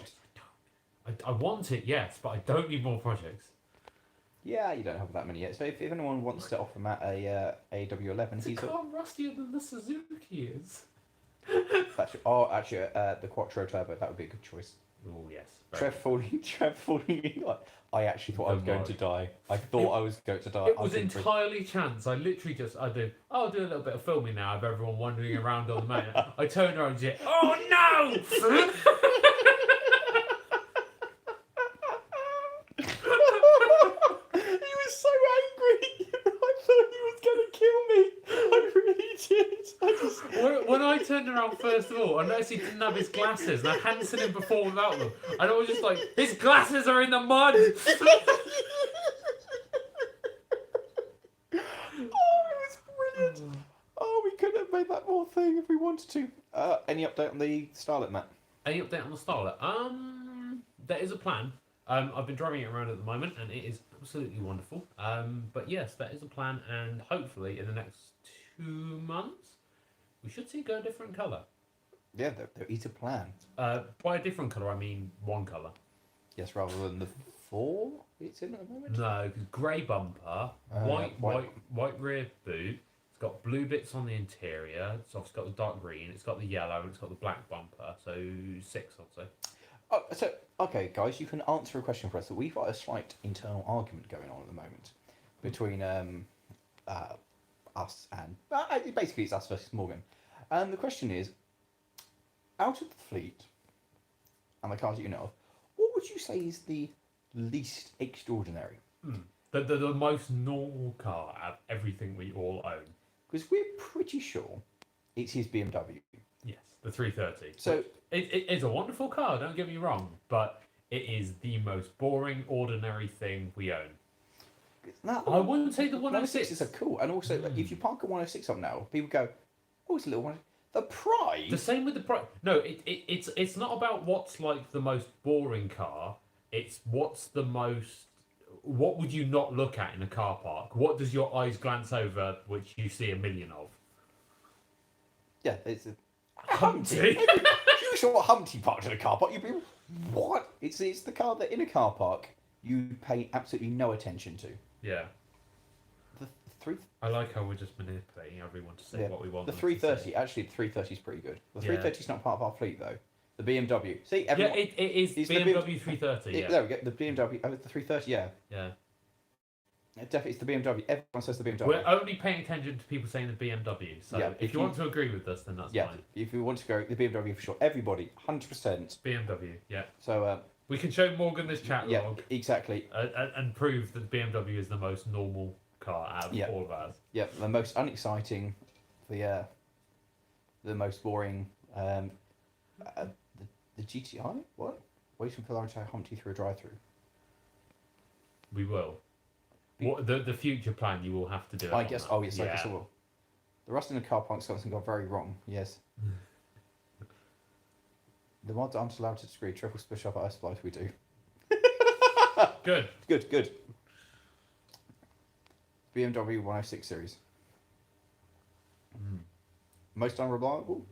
I want it, yes, but I don't need more projects. Yeah, you don't have that many yet. So if anyone wants to offer Matt a AW11, It's a car rustier than the Suzuki is. Actually, the Quattro Turbo, that would be a good choice. Oh yes. Trev falling. I actually thought I was going to die. I thought I was going to die. It was entirely chance. I literally just, I'll do a little bit of filming now of everyone wandering around on the mountain. I turned around and said, oh no! He was so angry. I thought he was going to kill me. I really did. When I turned around first of all, I noticed he didn't have his glasses, and I hadn't seen him before without them. And I was just like, his glasses are in the mud! Oh, it was brilliant. Oh, we could have made that more thing if we wanted to. Any update on the Starlet, Matt? Any update on the Starlet? There is a plan. I've been driving it around at the moment, and it is absolutely wonderful. But yes, that is a plan, and hopefully in the next 2 months, we should see it go a different colour. Yeah, there is a plan. By a different colour, I mean one colour. Yes, rather than the 4 it's in at the moment. No, because grey bumper, white rear boot. It's got blue bits on the interior. It's got the dark green. It's got the yellow, and it's got the black bumper. So 6, I'd say. Oh, so okay, guys, you can answer a question for us. We've got a slight internal argument going on at the moment between us and basically it's us versus Morgan. The question is, out of the fleet and the cars that you know of, what would you say is the least extraordinary? The most normal car out of everything we all own. Because we're pretty sure it's his BMW. Yes, the 330. So it's a wonderful car, don't get me wrong, but it is the most boring, ordinary thing we own. I wouldn't say the 106. 106s are cool, and also like, if you park a 106 up now, people go, "Oh, it's a little one." The Pride. The same with the Pride. No, it's not about what's like the most boring car. It's what's the most. What would you not look at in a car park? What does your eyes glance over, which you see a million of? Yeah, it's a Humpty. If you saw Humpty parked in a car park, you'd be, what? It's the car that in a car park you pay absolutely no attention to. Yeah. The three. I like how we're just manipulating everyone to say what we want. The 330, actually, the 330 is pretty good. The 330 is not part of our fleet though. The BMW. See, everyone. Yeah, it is BMW 330. Yeah. There we go. The BMW. Oh, the 330. Yeah. Yeah. Definitely, it's the BMW. Everyone says the BMW. We're only paying attention to people saying the BMW. So Yeah, if you want to agree with us, then that's yeah, fine. if you want to go, the BMW for sure. Everybody, 100%. BMW, yeah. So, We can show Morgan this chat yeah, log exactly. and prove that the BMW is the most normal car out of all of ours. Yeah, the most unexciting, the most boring. The GTI? What? Waiting for Lawrie to hump you through a drive-through. We will. What the future plan? You will have to do it. I guess. That. Oh yes, I guess I will. The rust in the car park something got very wrong. Yes. The mods aren't allowed to disagree. Triple splish up at Ice Life, we do. Good. Good. BMW 106 series. Most unreliable?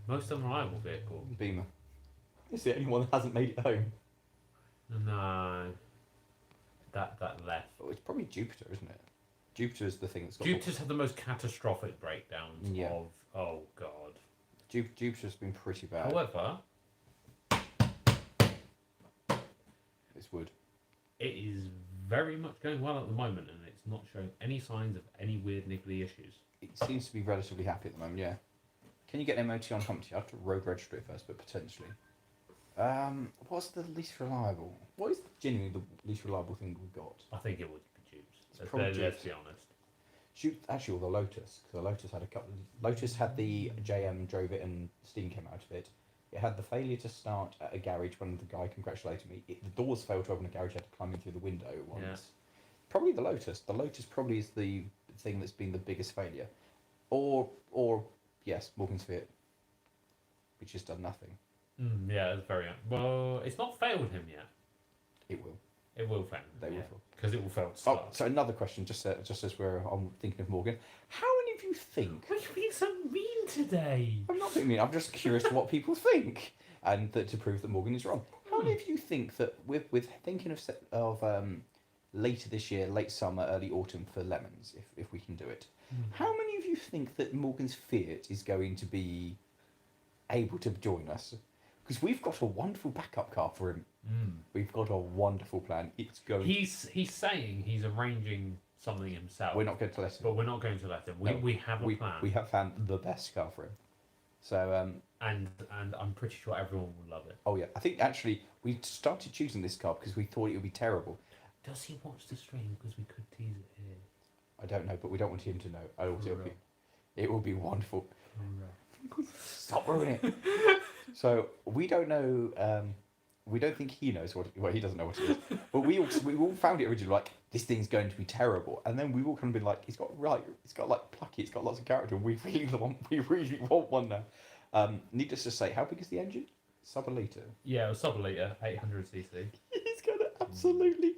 Most unreliable vehicle. Beamer. It's the only one that hasn't made it home. No. That left. Oh, it's probably Jupiter, isn't it? Jupiter's the thing that's got... Jupiter's had the most catastrophic breakdowns of... Oh, God. Jupiter's been pretty bad. However... It's wood. It is very much going well at the moment, and it's not showing any signs of any weird niggly issues. It seems to be relatively happy at the moment, yeah. Can you get an MOT on Humpty? I have to road register it first, but potentially. What's the least reliable? What is genuinely the least reliable thing we've got? I think it would be Jupes. Let's be honest. Actually, or the Lotus, because the Lotus had a couple. Lotus had the JM, drove it, and steam came out of it. It had the failure to start at a garage when the guy congratulated me. The doors failed to open the garage. I had to climb in through the window once. Yeah. Probably the Lotus. The Lotus probably is the thing that's been the biggest failure. Or yes, Morgan's Fiat, which has done nothing. Yeah, it's very... Well, it's not failed him yet. It will. It will fail. They will fail. Because it will fail. Oh, so another question, just as I'm thinking of Morgan. How many of you think... Why are you being so mean today? I'm not being mean. I'm just curious what people think, and to prove that Morgan is wrong. How many of you think that with thinking of later this year, late summer, early autumn for lemons, if we can do it, how many of you think that Morgan's Fiat is going to be able to join us? Because we've got a wonderful backup car for him. We've got a wonderful plan. It's going. He's saying he's arranging something himself. We're not going to let him. But we're not going to let him. We have a plan. We have found the best car for him. So and I'm pretty sure everyone will love it. Oh yeah, I think actually we started choosing this car because we thought it would be terrible. Does he watch the stream? Because we could tease it here. I don't know, but we don't want him to know. It will be wonderful. Stop ruining it. So we don't know. We don't think he knows what. Well, he doesn't know what it is. But we all found it originally like this thing's going to be terrible, and then we all kind of been like, it's got like plucky, it's got lots of character. We really want one now. Needless to say, how big is the engine? Sub a litre. Yeah, sub a litre, 800cc. He's gonna absolutely.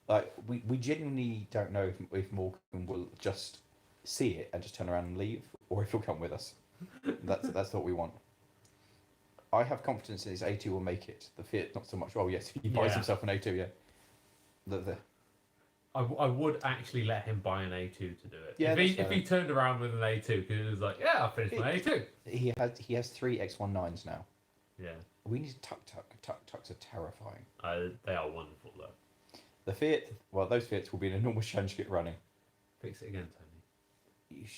Like we genuinely don't know if Morgan will just see it and just turn around and leave, or if he'll come with us. That's what we want. I have confidence in his A2 will make it. The Fiat, not so much. Oh yes, he buys himself an A2. Yeah. I would actually let him buy an A2 to do it. Yeah, if he turned around with an A2, because it was like, yeah, I finished my A2. He has 3 X19s now. Yeah. We need tuk tuks are terrifying. They are wonderful though. The Fiat, well, those Fiats will be an enormous challenge to get running. Fix it again, Tony.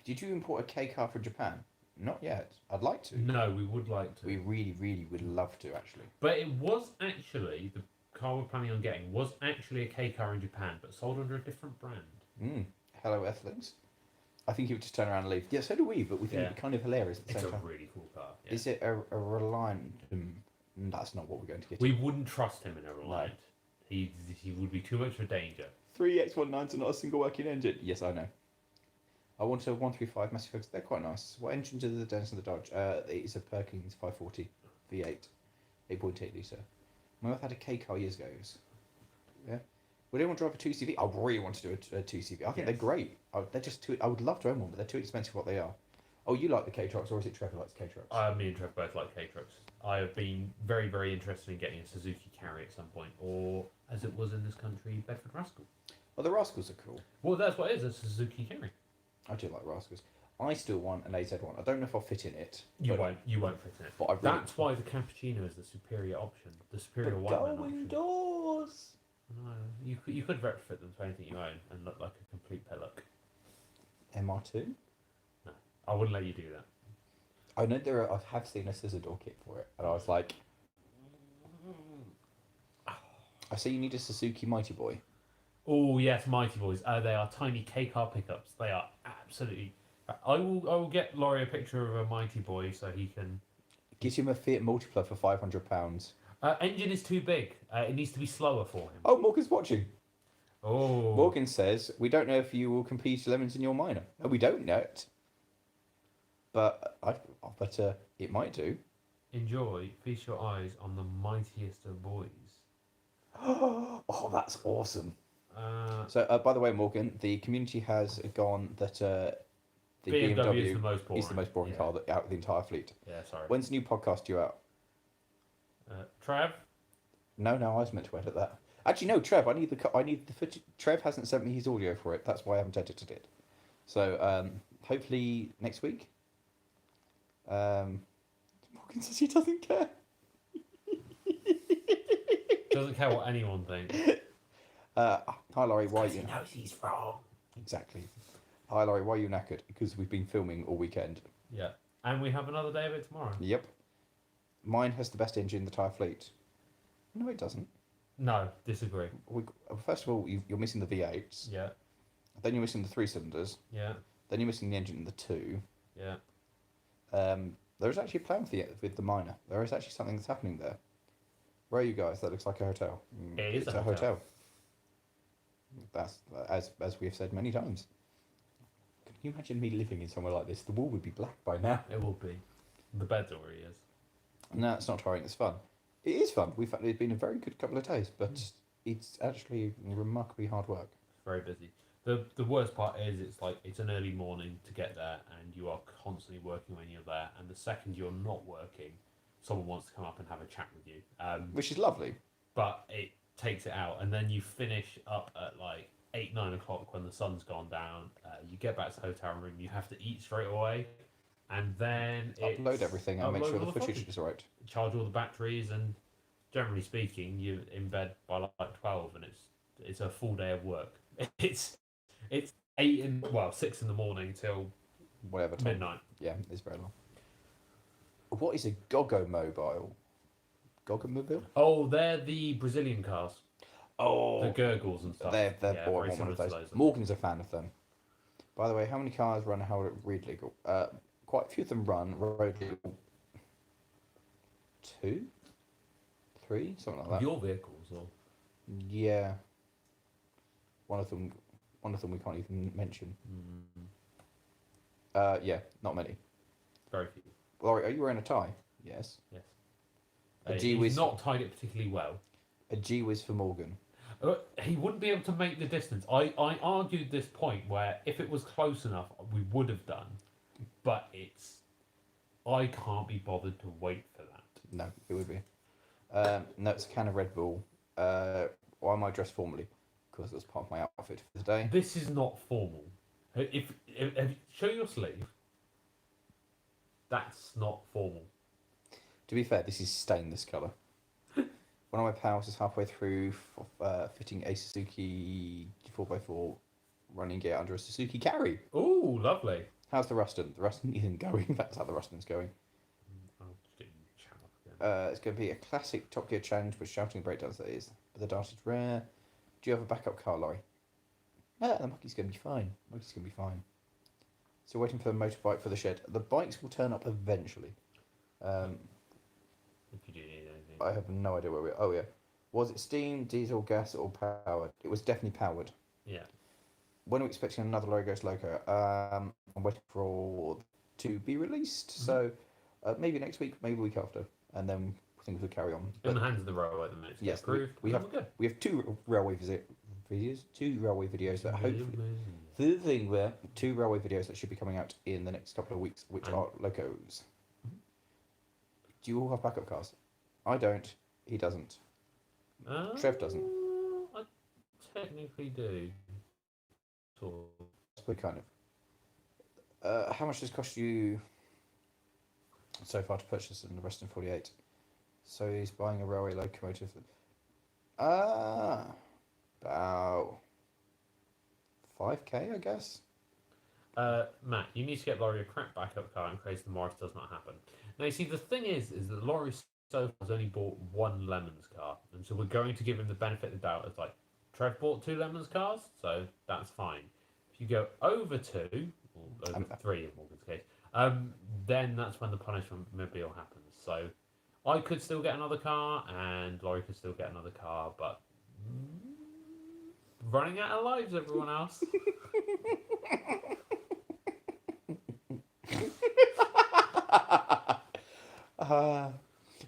Did you import a K car from Japan? Not yet. I'd like to. No, we would like to. We really, really would love to, actually. But it was actually, the car we're planning on getting was actually a K car in Japan, but sold under a different brand. Hello, Earthlings. I think he would just turn around and leave. Yeah, so do we, but we think it'd be kind of hilarious at the same time. It's a really cool car. Yeah. Is it a Reliant? That's not what we're going to get. We wouldn't trust him in a Reliant. No. He would be too much of a danger. 3 X19s and not a single working engine. Yes, I know. I want a 135 massive focus. They're quite nice. What engines are the Dennis and the Dodge? It's a Perkins 540 V8, 8.8 litre. My wife had a K car years ago. Yeah. Would anyone drive a 2CV? I really want to do a 2CV. I think they're great. They're just too. I would love to own one, but they're too expensive what they are. Oh, you like the K trucks, or is it Trevor likes K trucks? Me and Trevor both like K trucks. I have been very, very interested in getting a Suzuki Carry at some point, or as it was in this country, Bedford Rascal. Well, the Rascals are cool. Well, that's what it is. A Suzuki Carry. I do like Rascals. I still want an AZ one. I don't know if I'll fit in it. You won't fit in it. But really that's why the cappuccino is the superior option. The superior white man option. Going doors. You could retrofit them to anything you own and look like a complete pillock. MR2? No, I wouldn't let you do that. I know I have seen a scissor door kit for it, and I was like, I see you need a Suzuki Mighty Boy. Oh yes, Mighty Boys. They are tiny K car pickups. They are absolutely. I will get Lawrie a picture of a Mighty Boy so he can. Gives him a Fiat Multipla for £500. Engine is too big. It needs to be slower for him. Oh, Morgan's watching. Oh. Morgan says, we don't know if you will compete Lemons in your minor. No, we don't know it. But it might do. Enjoy. Feast your eyes on the mightiest of boys. Oh, that's awesome. Uh, So, by the way, Morgan, the community has gone that the BMW is the most boring. is the most boring car out of the entire fleet. Yeah, sorry. When's the new podcast due out? Trav? No, I was meant to edit that. Actually, no, Trev. I need the footage. Trev hasn't sent me his audio for it. That's why I haven't edited it. So hopefully next week. Morgan says he doesn't care. Doesn't care what anyone thinks. Hi Lawrie, why are you? He knows he's wrong. Exactly. Hi Lawrie, why are you knackered? Because we've been filming all weekend. Yeah, and we have another day of it tomorrow. Yep. Mine has the best engine in the entire fleet. No, it doesn't. No, disagree. First of all, you're missing the V8s. Yeah. Then you're missing the 3 cylinders. Yeah. Then you're missing the engine in the 2. Yeah. There is actually a plan with the minor. There is actually something that's happening there. Where are you guys? That looks like a hotel. It is it's a hotel. That's as we have said many times. Can you imagine me living in somewhere like this? The wall would be black by now. It will be. The bed's already is. No, it's not tiring. It's fun. It is fun. It's been a very good couple of days, but it's actually remarkably hard work. It's very busy. The worst part is it's an early morning to get there, and you are constantly working when you're there. And the second you're not working, someone wants to come up and have a chat with you. Which is lovely. But it takes it out, and then you finish up at like 8-9 o'clock when the sun's gone down. You get back to the hotel room. You have to eat straight away, and then upload everything and make sure the footage is right. Charge all the batteries, and generally speaking, you're in bed by like 12, and it's a full day of work. It's 6 in the morning till whatever time. Midnight. Yeah, it's very long. What is a Gogo Mobile? Gogo Mobile? Oh, they're the Brazilian cars. Oh, the gurgles and stuff. They're boring. One of those. Morgan's a fan of them. By the way, how many cars run road legal? Quite a few of them run road legal. 2, 3, something like that. Your vehicles, or yeah. One of them we can't even mention. Yeah, not many. Very few. Lawrie, are you wearing a tie? Yes. Yes. He's not tied it particularly well. A G-whiz for Morgan. He wouldn't be able to make the distance. I argued this point where if it was close enough, we would have done. But I can't be bothered to wait for that. No, it would be. No, it's a can of Red Bull. Why am I dressed formally? Because that's part of my outfit for the day. This is not formal. If show your sleeve. That's not formal. To be fair, this is stainless colour. One of my pals is halfway through fitting a Suzuki 4x4 running gear under a Suzuki Carry. Ooh, lovely. How's the Ruston? The Ruston isn't going. That's how the Ruston's going. It's going to be a classic Top Gear challenge with shouting breakdowns, that is. But the dart is rare. Do you have a backup car, Lawrie? No, the monkey's going to be fine. So waiting for the motorbike for the shed. The bikes will turn up eventually. If you do need anything. I have no idea where we are. Oh, yeah. Was it steam, diesel, gas, or powered? It was definitely powered. Yeah. When are we expecting another Lawrie Goes Loco? I'm waiting for all to be released. Mm-hmm. So maybe next week, maybe the week after. And then things will carry on. In the hands of the railway at the minute. Yes, we have 2 railway videos. 2 railway videos that hopefully... The thing where 2 railway videos that should be coming out in the next couple of weeks, which are locos. Do you all have backup cars? I don't. He doesn't. Trev doesn't. I technically do. Sort of. Kind of. How much does it cost you so far to purchase in the Western 48? So he's buying a railway locomotive. About 5k, I guess. Matt, you need to get Lawrie a crap backup car in case the Morris does not happen. Now, you see, the thing is that Lawrie so far has only bought one Lemons car, and so we're going to give him the benefit of the doubt as like, Trev bought two Lemons cars, so that's fine. If you go over two, or over three in Morgan's case, then that's when the punishment mobile happens. So I could still get another car, and Lawrie could still get another car, but running out of lives, everyone else.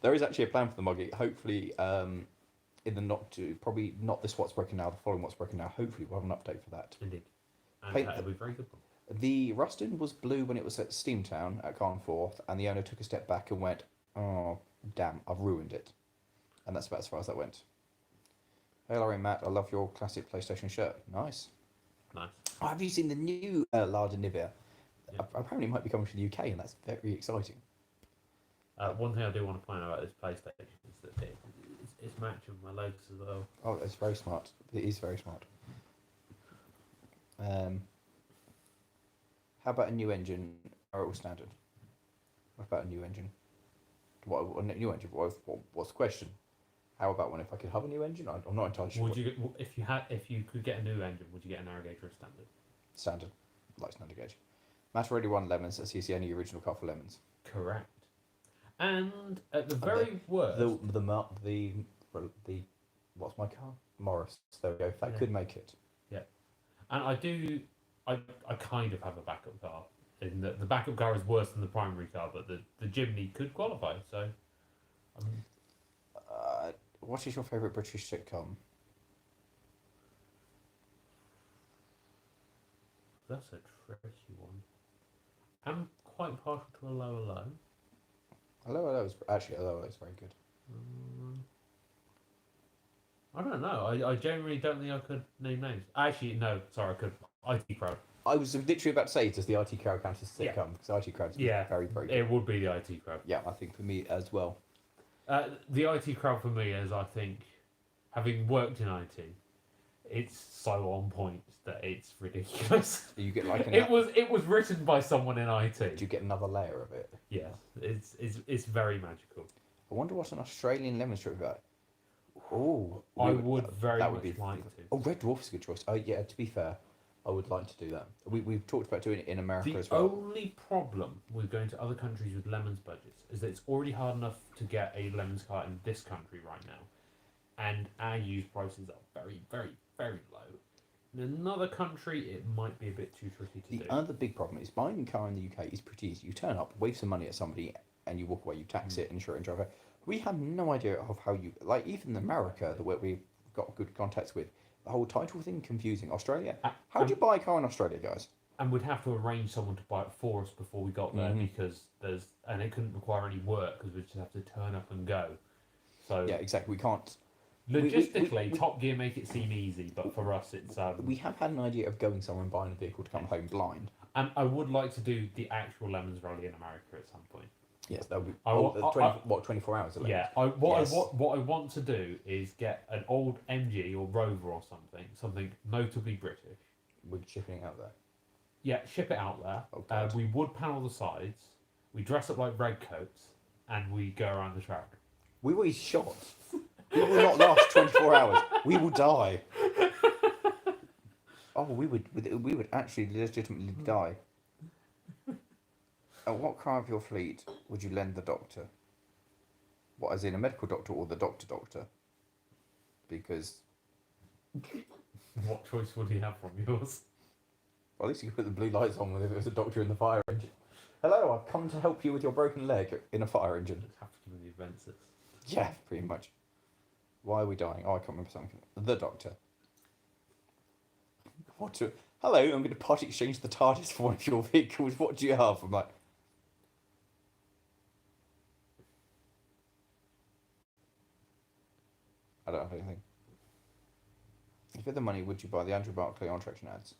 There is actually a plan for the Moggy. Hopefully, in the probably not this What's Broken Now, the following What's Broken Now. Hopefully, we'll have an update for that. Indeed. And it'll be very good. The Rustin was blue when it was at Steamtown at Carnforth, and the owner took a step back and went, "Oh, damn, I've ruined it." And that's about as far as that went. Hey, Lawrie and Matt, I love your classic PlayStation shirt. Nice. Nice. Oh, have you seen the new Lada Nivea? Yeah. Apparently, it might be coming to the UK, and that's very exciting. One thing I do want to point out about this PlayStation is that it's matching my legs as well. Oh, it's very smart. It is very smart. How about a new engine or all standard? What about a new engine? A new engine? What's the question? How about one if I could have a new engine? I'm not entirely sure. Would you, if you could get a new engine, would you get a narrow gauge or a standard? Standard, like standard gauge. Matt already won Lemons, as he's the only original car for Lemons. Correct. And at the very worst, the what's my car? Morris. There we go. That could make it. Yeah, and I kind of have a backup car. In that the backup car is worse than the primary car, but the Jimny could qualify. So, what is your favourite British sitcom? That's a tricky one. I'm quite partial to a Low Low. Hello is very good. I don't know. I generally don't think I could name names. Actually, no. Sorry, I could. IT Crowd. I was literally about to say, does the IT Crowd count as a sitcom? Because IT Crowd is very, very good. It would be the IT Crowd. Yeah, I think for me as well. The IT Crowd for me is, I think, having worked in IT, it's so on point that it's ridiculous. You get like it was written by someone in IT. Do you get another layer of it? Yeah, it's very magical. I wonder what an Australian lemon strip is about. Oh, I would very much like to. Oh, Red Dwarf is a good choice. Oh yeah, to be fair, I would like to do that. We've talked about doing it in America as well. The only problem with going to other countries with lemons budgets is that it's already hard enough to get a lemons car in this country right now, and our used prices are very, very, very low. In another country, it might be a bit too tricky to do. The other big problem is buying a car in the UK is pretty easy. You turn up, wave some money at somebody, and you walk away. You tax it, insure it, and drive it. We have no idea of how you like. Even in America, the way we've got good contacts with, the whole title thing confusing. Australia, how do you buy a car in Australia, guys? And we'd have to arrange someone to buy it for us before we got there because it couldn't require any work because we'd just have to turn up and go. So yeah, exactly. We can't. Logistically, Top Gear make it seem easy, but for us, it's. We have had an idea of going somewhere and buying a vehicle to come home blind. And I would like to do the actual Lemons Rally in America at some point. Yes, that would be 24 hours? Yeah, what I want to do is get an old MG or Rover or something notably British. We're shipping it out there. Yeah, ship it out there. Okay. We would panel the sides. We dress up like red coats, and we go around the track. We will be shot. We will not last 24 hours. We will die. Oh, we would actually legitimately die. At what car of your fleet would you lend the doctor? What, as in a medical doctor or the doctor? Because... What choice would he have from yours? Well, at least you could put the blue lights on if it was a doctor in the fire engine. Hello, I've come to help you with your broken leg in a fire engine. Just have to give him the events. Yeah, pretty much. Why are we dying? Oh, I can't remember something. The doctor. Hello, I'm going to part exchange the TARDIS for one of your vehicles. What do you have? I'm like... I don't have anything. If you had the money, would you buy the Andrew Barclay on Traction Ads?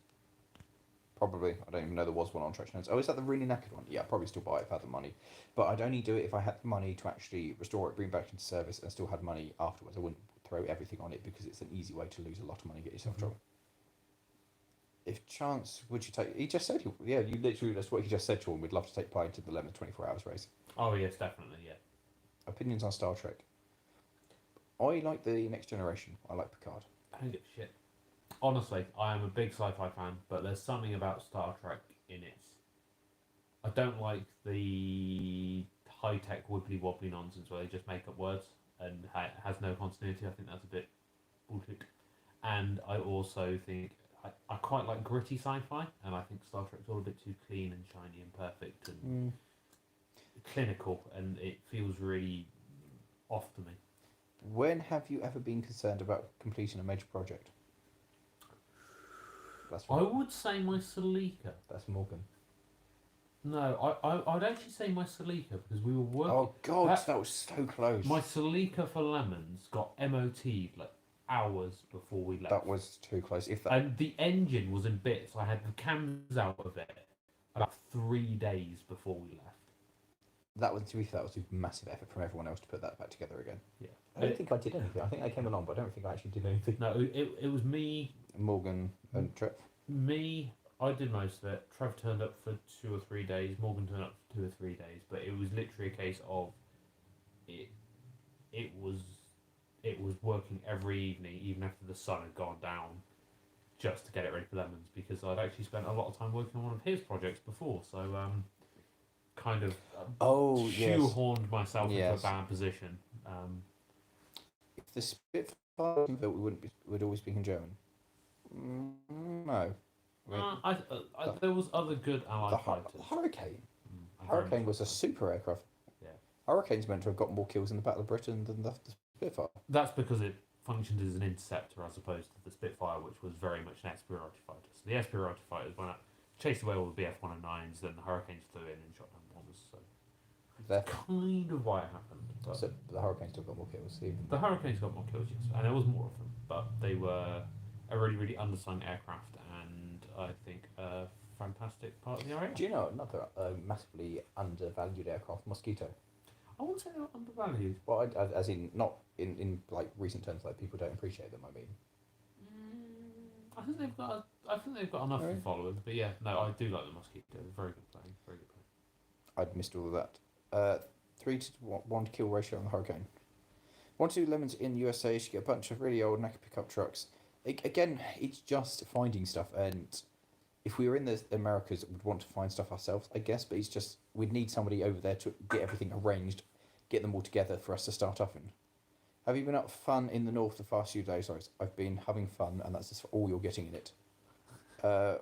Probably. I don't even know there was one on Traction Ads. Oh, is that the really knackered one? Yeah, I'd probably still buy it if I had the money. But I'd only do it if I had the money to actually restore it, bring it back into service, and still had money afterwards. I wouldn't throw everything on it because it's an easy way to lose a lot of money and get yourself in trouble. If chance, would you take? He just said, you literally, that's what he just said to him. We'd love to take part into the Lemon 24 Hours race. Oh, yes, definitely, yeah. Opinions on Star Trek. I like the Next Generation. I like Picard. I don't give a shit. Honestly, I am a big sci-fi fan, but there's something about Star Trek in its... I don't like the high-tech wibbly-wobbly nonsense where they just make up words and it has no continuity. I think that's a bit bullshit. And I also think... I quite like gritty sci-fi, and I think Star Trek's all a bit too clean and shiny and perfect and clinical, and it feels really off to me. When have you ever been concerned about completing a major project? I would say my Salika. That's Morgan. No, I'd actually say my Salika because we were working... Oh God, that was so close. My Salika for Lemons got MOT'd like hours before we left. That was too close. And the engine was in bits. I had the cams out of it about 3 days before we left. That was, to be fair, that was a massive effort from everyone else to put that back together again. Yeah. I don't think I did anything. I think I came along, but I don't think I actually did anything. No, it was me... Morgan and Trev. Me, I did most of it. Trev turned up for 2 or 3 days. Morgan turned up for 2 or 3 days. But it was literally a case of... It was working every evening, even after the sun had gone down, just to get it ready for Lemons, because I'd actually spent a lot of time working on one of his projects before, so kind of shoehorned myself into a bad position. If the Spitfire we would always speak in German. No. There was other good Allied fighters. The Hurricane. Hurricane was a super aircraft. Yeah. Hurricane's meant to have got more kills in the Battle of Britain than the Spitfire. That's because it functioned as an interceptor as opposed to the Spitfire, which was very much an Espirati fighter. So the Espirati fighters went out, chased away all the BF-109s, then the Hurricanes flew in and shot down bombers. So that's kind of why it happened. But so the Hurricanes still got more kills. The Hurricanes got more kills, yes, and there was more of them, but they were a really, really undersung aircraft, and I think a fantastic part of the area. Do you know another massively undervalued aircraft, Mosquito? I wouldn't say they were undervalued. Well, as in not in like recent terms, like people don't appreciate them. I mean, I think they've got enough followers, but yeah, no, I do like the Mosquito. They're very good plane, very good plane. I'd missed all of that. 3-to-1 kill ratio on the Hurricane. 1-2 Lemons in USA. You get a bunch of really old Knackered pickup trucks. Again, it's just finding stuff, and if we were in the Americas, we'd want to find stuff ourselves, I guess. But it's just we'd need somebody over there to get everything arranged, get them all together for us to start off in. Have you been up for fun in the north the past few days? I've been having fun, and that's just all you're getting in it.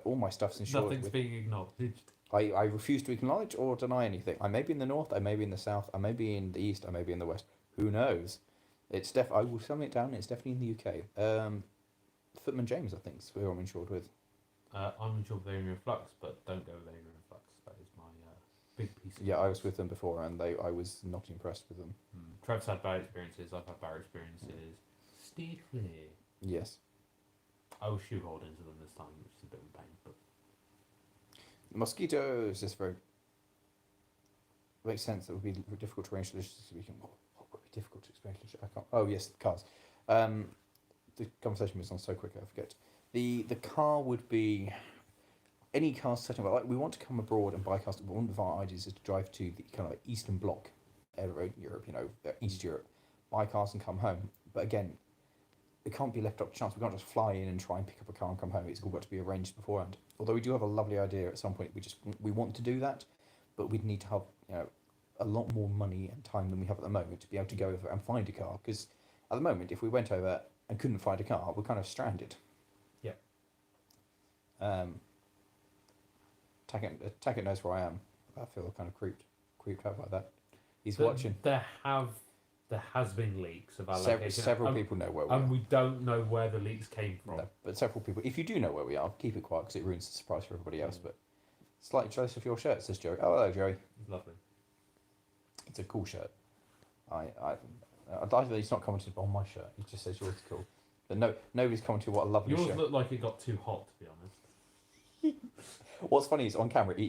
All my stuff's insured. Nothing's being acknowledged. I refuse to acknowledge or deny anything. I may be in the north, I may be in the south, I may be in the east, I may be in the west. Who knows? It's I will sum it down. It's definitely in the UK. Footman James, I think, is who I'm insured with. I'm insured with Aerial Flux, but don't go with Aerial Flux. That is my big piece of I was with them before, and I was not impressed with them. Trev's had bad experiences. I've had bad experiences. Steer clear. Yes. I will shoehorn into them this time, which is a bit of a pain. But The Mosquito is just very... It makes sense. That would be difficult to arrange logistically speaking. What would be difficult to explain? I can't... Oh, yes, the cars. The conversation moves on so quick, I forget. The car would be... Any car setting up, like we want to come abroad and buy cars. One of our ideas is to drive to the kind of like Eastern Bloc, Europe, East Europe, buy cars and come home. But again, it can't be left up to chance. We can't just fly in and try and pick up a car and come home. It's all got to be arranged beforehand. Although we do have a lovely idea at some point. We want to do that, but we'd need to have a lot more money and time than we have at the moment to be able to go over and find a car. Because at the moment, if we went over and couldn't find a car, we're kind of stranded. Yeah. Tackett knows where I am. I feel kind of creeped out by that. He's watching. There has been leaks of our location. Several people know where we are. And we don't know where the leaks came from. No, but several people. If you do know where we are, keep it quiet because it ruins the surprise for everybody else. But slightly jealous of your shirt, says Joey. Oh, hello, Joey. Lovely. It's a cool shirt. I like that he's not commented on my shirt. He just says yours is cool. But nobody's commented what a lovely shirt. Yours looked like it got too hot, to be honest. What's funny is on camera it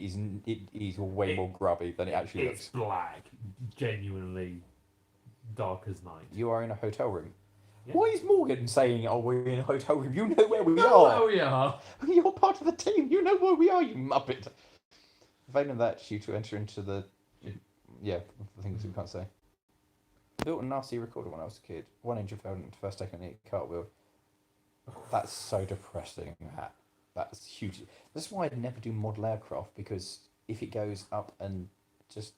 is way more grubby than it actually looks. It's black, genuinely dark as night. You are in a hotel room. Yeah. Why is Morgan saying, "Oh, we're in a hotel room. You know where we Oh, are. we are. You're part of the team. You know where we are. You muppet." Failing that, you to enter into the the things we can't say. Built a nasty recorder when I was a kid. One engine failed and first taken a cartwheel. That's so depressing. That's huge. That's why I'd never do model aircraft, because if it goes up and just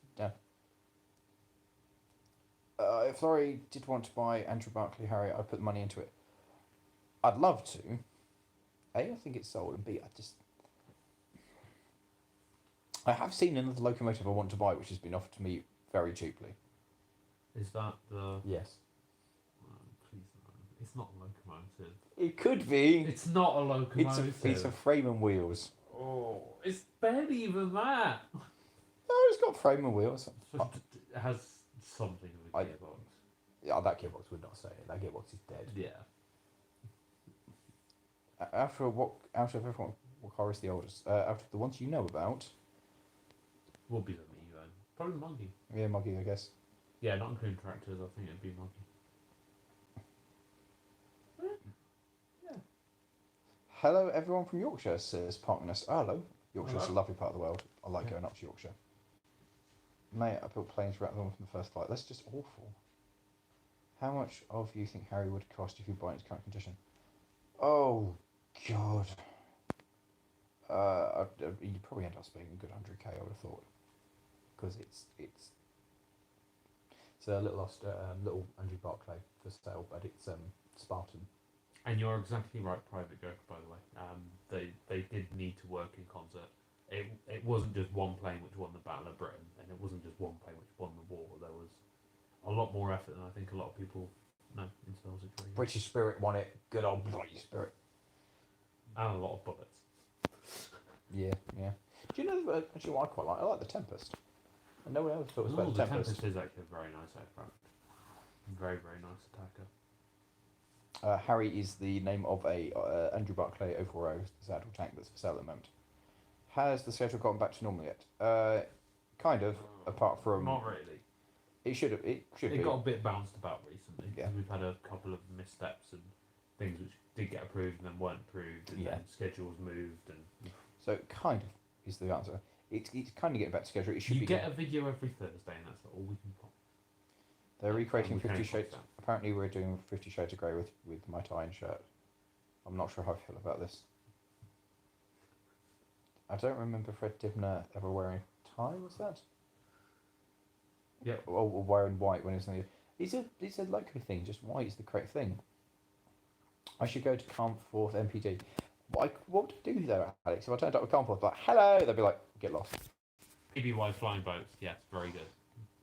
if Lawrie did want to buy Andrew Barclay Harry, I'd put the money into it. I'd love to. A, I think it's sold, and B, I have seen another locomotive I want to buy, which has been offered to me very cheaply. Is that the? Yes. Please no. It's not a locomotive. It could be. It's not a locomotive. It's a frame and wheels. Oh, it's barely even that. No, it's got frame and wheels. It has something of a gearbox. Yeah, that gearbox would not say it. That gearbox is dead. Yeah. Out of everyone, what car is the oldest? Out of the ones you know about. Would be the minivan. Probably Monkey. Yeah, Muggy, I guess. Yeah, not including tractors. I think it'd be Monkey. Yeah. Hello, everyone from Yorkshire, says Parkness. Oh, hello. Yorkshire's Hello. a lovely part of the world. I like Yeah. going up to Yorkshire. Mate, I built planes right on from the first flight. That's just awful. How much of you think Harry would cost if you buy it in its current condition? Oh, God. You'd probably end up spending a good 100k, I would have thought. Because it's a little Andrew Barclay for sale, but it's Spartan. And you're exactly right, Private Joker, by the way. They did need to work in concert. It wasn't just one plane which won the Battle of Britain, and it wasn't just one plane which won the war. There was a lot more effort than I think a lot of people know into those situations. British Spirit won it. Good old British Spirit. And a lot of bullets. Yeah. Do you know actually what I quite like? I like the Tempest. And no one ever thought it was about The the Tempest. Tempest is actually a very nice aircraft. Very, very nice attacker. Harry is the name of a Andrew Barclay Overall Zadel tank that's for sale at the moment. Has the schedule gotten back to normal yet? Kind of, apart from... Not really. It should be. It got a bit bounced about recently. Yeah. We've had a couple of missteps and things which did get approved and then weren't approved, and then schedules moved. And So, kind of, is the answer. It's kind of getting back to schedule. It should you be. get a video every Thursday, and that's all we can put. They're recreating we can 50 post Shades. that. Apparently, we're doing 50 Shades of Grey with my tie and shirt. I'm not sure how I feel about this. I don't remember Fred Dibner ever wearing a tie, was that? Yep. Or wearing white when it's in the... It's a local thing, just white is the correct thing. I should go to Carnforth MPD. What would I do there, Alex? If I turned up with Carnforth, like, hello, they'd be like, get lost. PBY flying boats, yes, very good.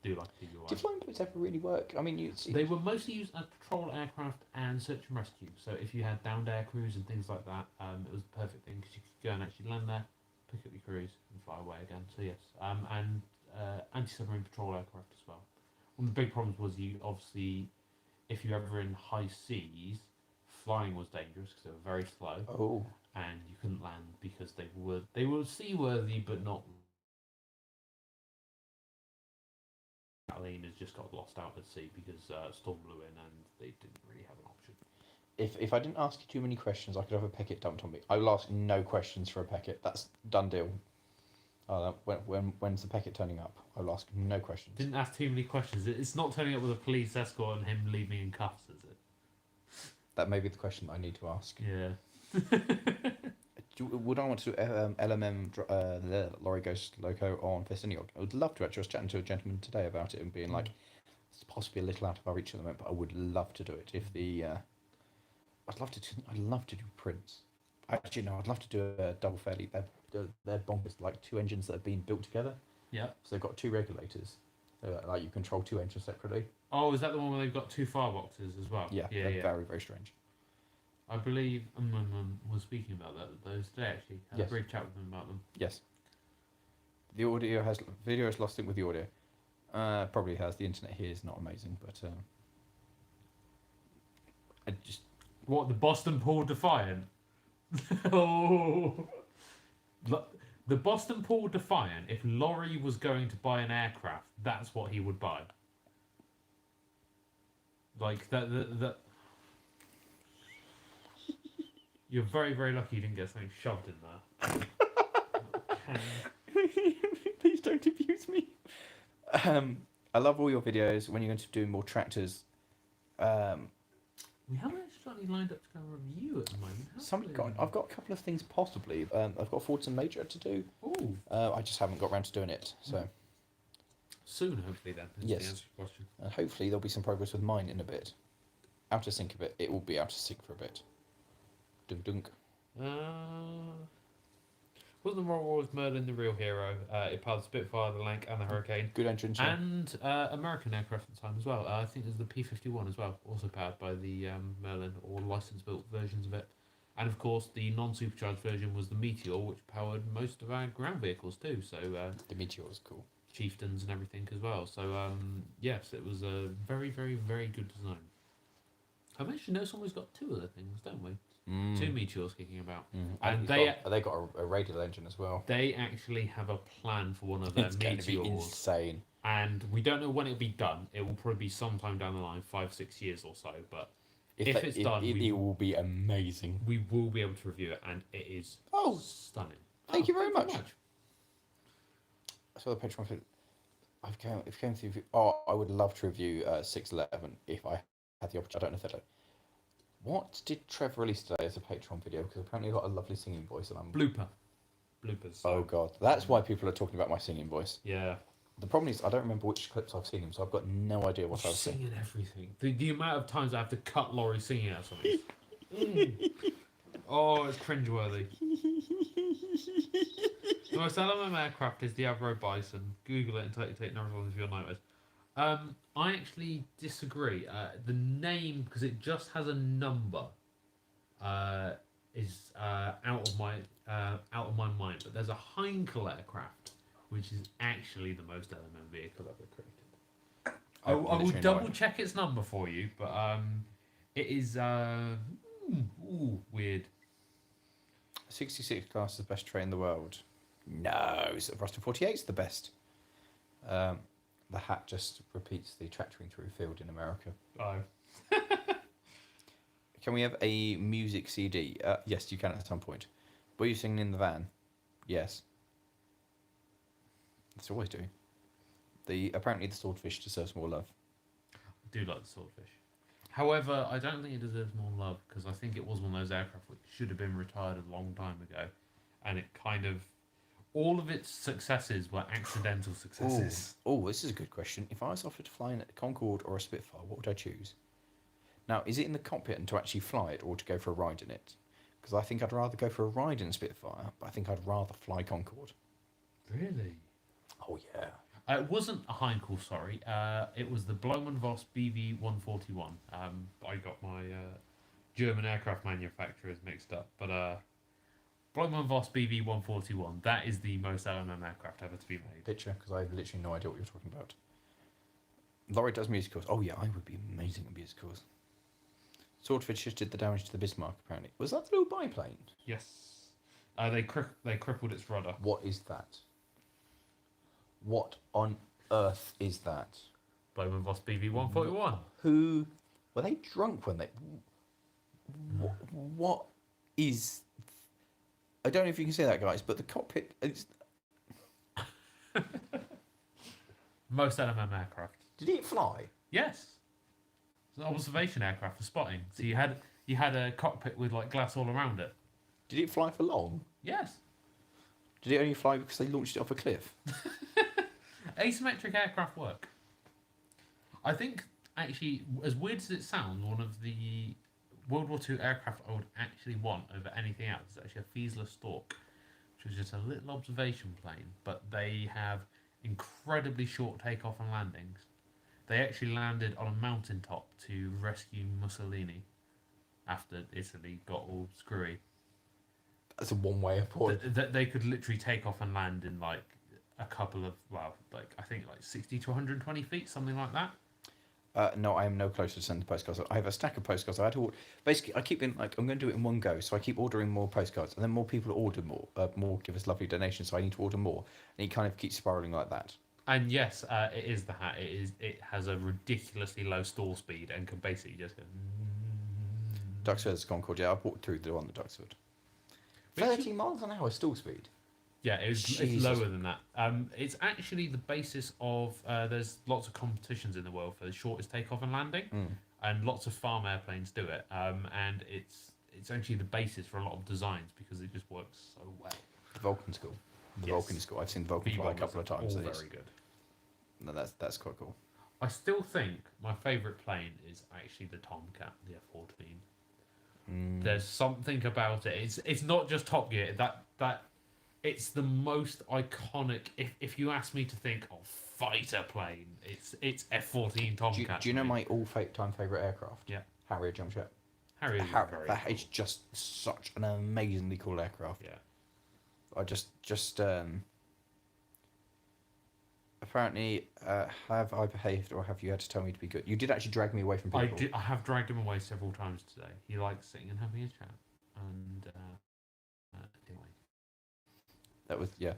Do like PBY. Did flying boats ever really work? I mean, They were mostly used as patrol aircraft and search and rescue. So if you had downed air crews and things like that, it was the perfect thing because you could go and actually land there, pick up your crews, and fly away again. So yes, and anti-submarine patrol aircraft as well. One of the big problems was you obviously, if you're ever in high seas, flying was dangerous because they were very slow. Oh. And you couldn't land because they were seaworthy but not. Aline has just got lost out at sea because storm blew in and they didn't really have an option. If I didn't ask you too many questions, I could have a Peckett dumped on me. I will ask no questions for a Peckett. That's done deal. When's the Peckett turning up? I will ask no questions. Didn't ask too many questions. It's not turning up with a police escort and him leaving in cuffs, is it? That may be the question I need to ask. Yeah. Would I want to LMM Lawrie Goes Loco on Festiniog? I would love to actually. I was chatting to a gentleman today about it and being like, it's possibly a little out of our reach at the moment, but I would love to do it. If the, I'd love to do Prince. Actually, no, I'd love to do a double fairly. They're bonkers, like two engines that have been built together. Yeah. So they've got two regulators. Like you control two engines separately. Oh, is that the one where they've got two fireboxes as well? Yeah, they're very, very strange. I believe was speaking about those today actually. I had a brief chat with them about them. Yes. The video has lost sync with the audio. Probably has. The internet here is not amazing, but I just... What, the Boston Paul Defiant? Oh, the Boston Paul Defiant. If Lawrie was going to buy an aircraft, that's what he would buy. Like that. You're very, very lucky you didn't get something shoved in there. Please don't abuse me. I love all your videos. When you're going to do more tractors, We haven't actually got any lined up to go review at the moment. I've got a couple of things possibly. I've got Ford and Major to do. Ooh. I just haven't got around to doing it. So Soon, hopefully, then. Is Yes. The answer to your question. hopefully there'll be some progress with mine in a bit. Out of sync a bit. It will be out of sync for a bit. Dunk dunk. Wasn't the Royal Wars Merlin the real hero? It powered the Spitfire, the Lank, and the Hurricane. Good engine. Yeah. And American aircraft at the time as well. I think there's the P-51 as well, also powered by the Merlin, or license-built versions of it. And of course, the non-supercharged version was the Meteor, which powered most of our ground vehicles too. So The Meteor was cool. chieftains and everything as well. So yes, it was a very, very, very good design. I've actually noticed someone's got two other things, don't we? Two Meteors kicking about. And they got a radial engine as well. They actually have a plan for one of their It's going to be Meteors. insane. And we don't know when it'll be done. It will probably be sometime down the line, 5-6 years or so. But if it's done, it will be amazing. we will be able to review it, and it is stunning. Thank you very thank much. I saw the Patreon video. I've came through. I would love to review 611 if I had the opportunity. I don't know if they do. What did Trevor release today as a Patreon video? Because apparently I got a lovely singing voice, and I'm Bloopers. Oh god, that's why people are talking about my singing voice. Yeah. The problem is I don't remember which clips I've seen him, so I've got no idea what I was singing. Singing everything. The amount of times I have to cut Lawrie singing at something. Oh, it's cringeworthy. The most LMM aircraft is the Avro Bison. Google it and take numbers on if you're nightmares. I actually disagree. The name, because it just has a number, is out of my mind. But there's a Heinkel aircraft, which is actually the most LMM vehicle ever created. I will double check its number for you, but it is weird. 66 class is the best train in the world. No, Ruston 48 is the best. The hat just repeats the tractoring through field in America. Oh. Can we have a music CD? Yes, you can at some point. Were you singing in the van? Yes. That's always do. Apparently the swordfish deserves more love. I do like the swordfish. However, I don't think it deserves more love, because I think it was one of those aircraft which should have been retired a long time ago, and it kind of, all of its successes were accidental successes. Oh, this is a good question. If I was offered to fly in a Concorde or a Spitfire, what would I choose? Now, is it in the cockpit and to actually fly it, or to go for a ride in it? Because I think I'd rather go for a ride in a Spitfire, but I think I'd rather fly Concorde. Really? Oh yeah. It wasn't a Heinkel, sorry. It was the Blohm + Voss BV-141. I got my German aircraft manufacturers mixed up, but Blohm + Voss BV-141. That is the most LMM aircraft ever to be made. Picture, because I have literally no idea what you're talking about. Lawrie does musicals. Oh yeah, I would be amazing at musicals. Swordfish just did the damage to the Bismarck, apparently. Was that the little biplane? Yes. They crippled its rudder. What is that? What on earth is that? Blohm + Voss BV-141. Who... Were they drunk when they... What is... I don't know if you can say that, guys, but the cockpit... Is... Most LMM aircraft. Did it fly? Yes. It's an observation aircraft for spotting. So you had a cockpit with like glass all around it. Did it fly for long? Yes. Did it only fly because they launched it off a cliff? Asymmetric aircraft work. I think, actually, as weird as it sounds, one of the World War II aircraft I would actually want over anything else is actually a Fiesler Stork, which was just a little observation plane, but they have incredibly short takeoff and landings. They actually landed on a mountaintop to rescue Mussolini after Italy got all screwy. That's a one-way airport. They could literally take off and land in like a couple of, I think like 60 to 120 feet, something like that. No, I am no closer to sending postcards. I have a stack of postcards. I had to basically. I keep in I'm going to do it in one go, so I keep ordering more postcards, and then more people order more. More give us lovely donations, so I need to order more, and it kind of keeps spiraling like that. And yes, it is the hat. It has a ridiculously low stall speed and can basically just go. Duxford's Concorde. Yeah, I walked through the one at Duxford. 30 miles an hour stall speed. Yeah, it's Jesus. lower than that. It's actually the basis of there's lots of competitions in the world for the shortest takeoff and landing, and lots of farm airplanes do it. And it's actually the basis for a lot of designs because it just works so well. The Vulcan School. Vulcan School. I've seen the Vulcan fly a couple of times. All very good. No, that's quite cool. I still think my favourite plane is actually the Tomcat, the F-14. There's something about it. It's not just Top Gear. That it's the most iconic. If you ask me to think of fighter plane, it's F-14 Tomcat. Do you know my all-time favourite aircraft? Yeah. Harrier jump jet. Harrier. That is just such an amazingly cool aircraft. Yeah. I just apparently have I behaved or have you had to tell me to be good? You did actually drag me away from people. I have dragged him away several times today. He likes sitting and having a chat. And anyway. That was yeah.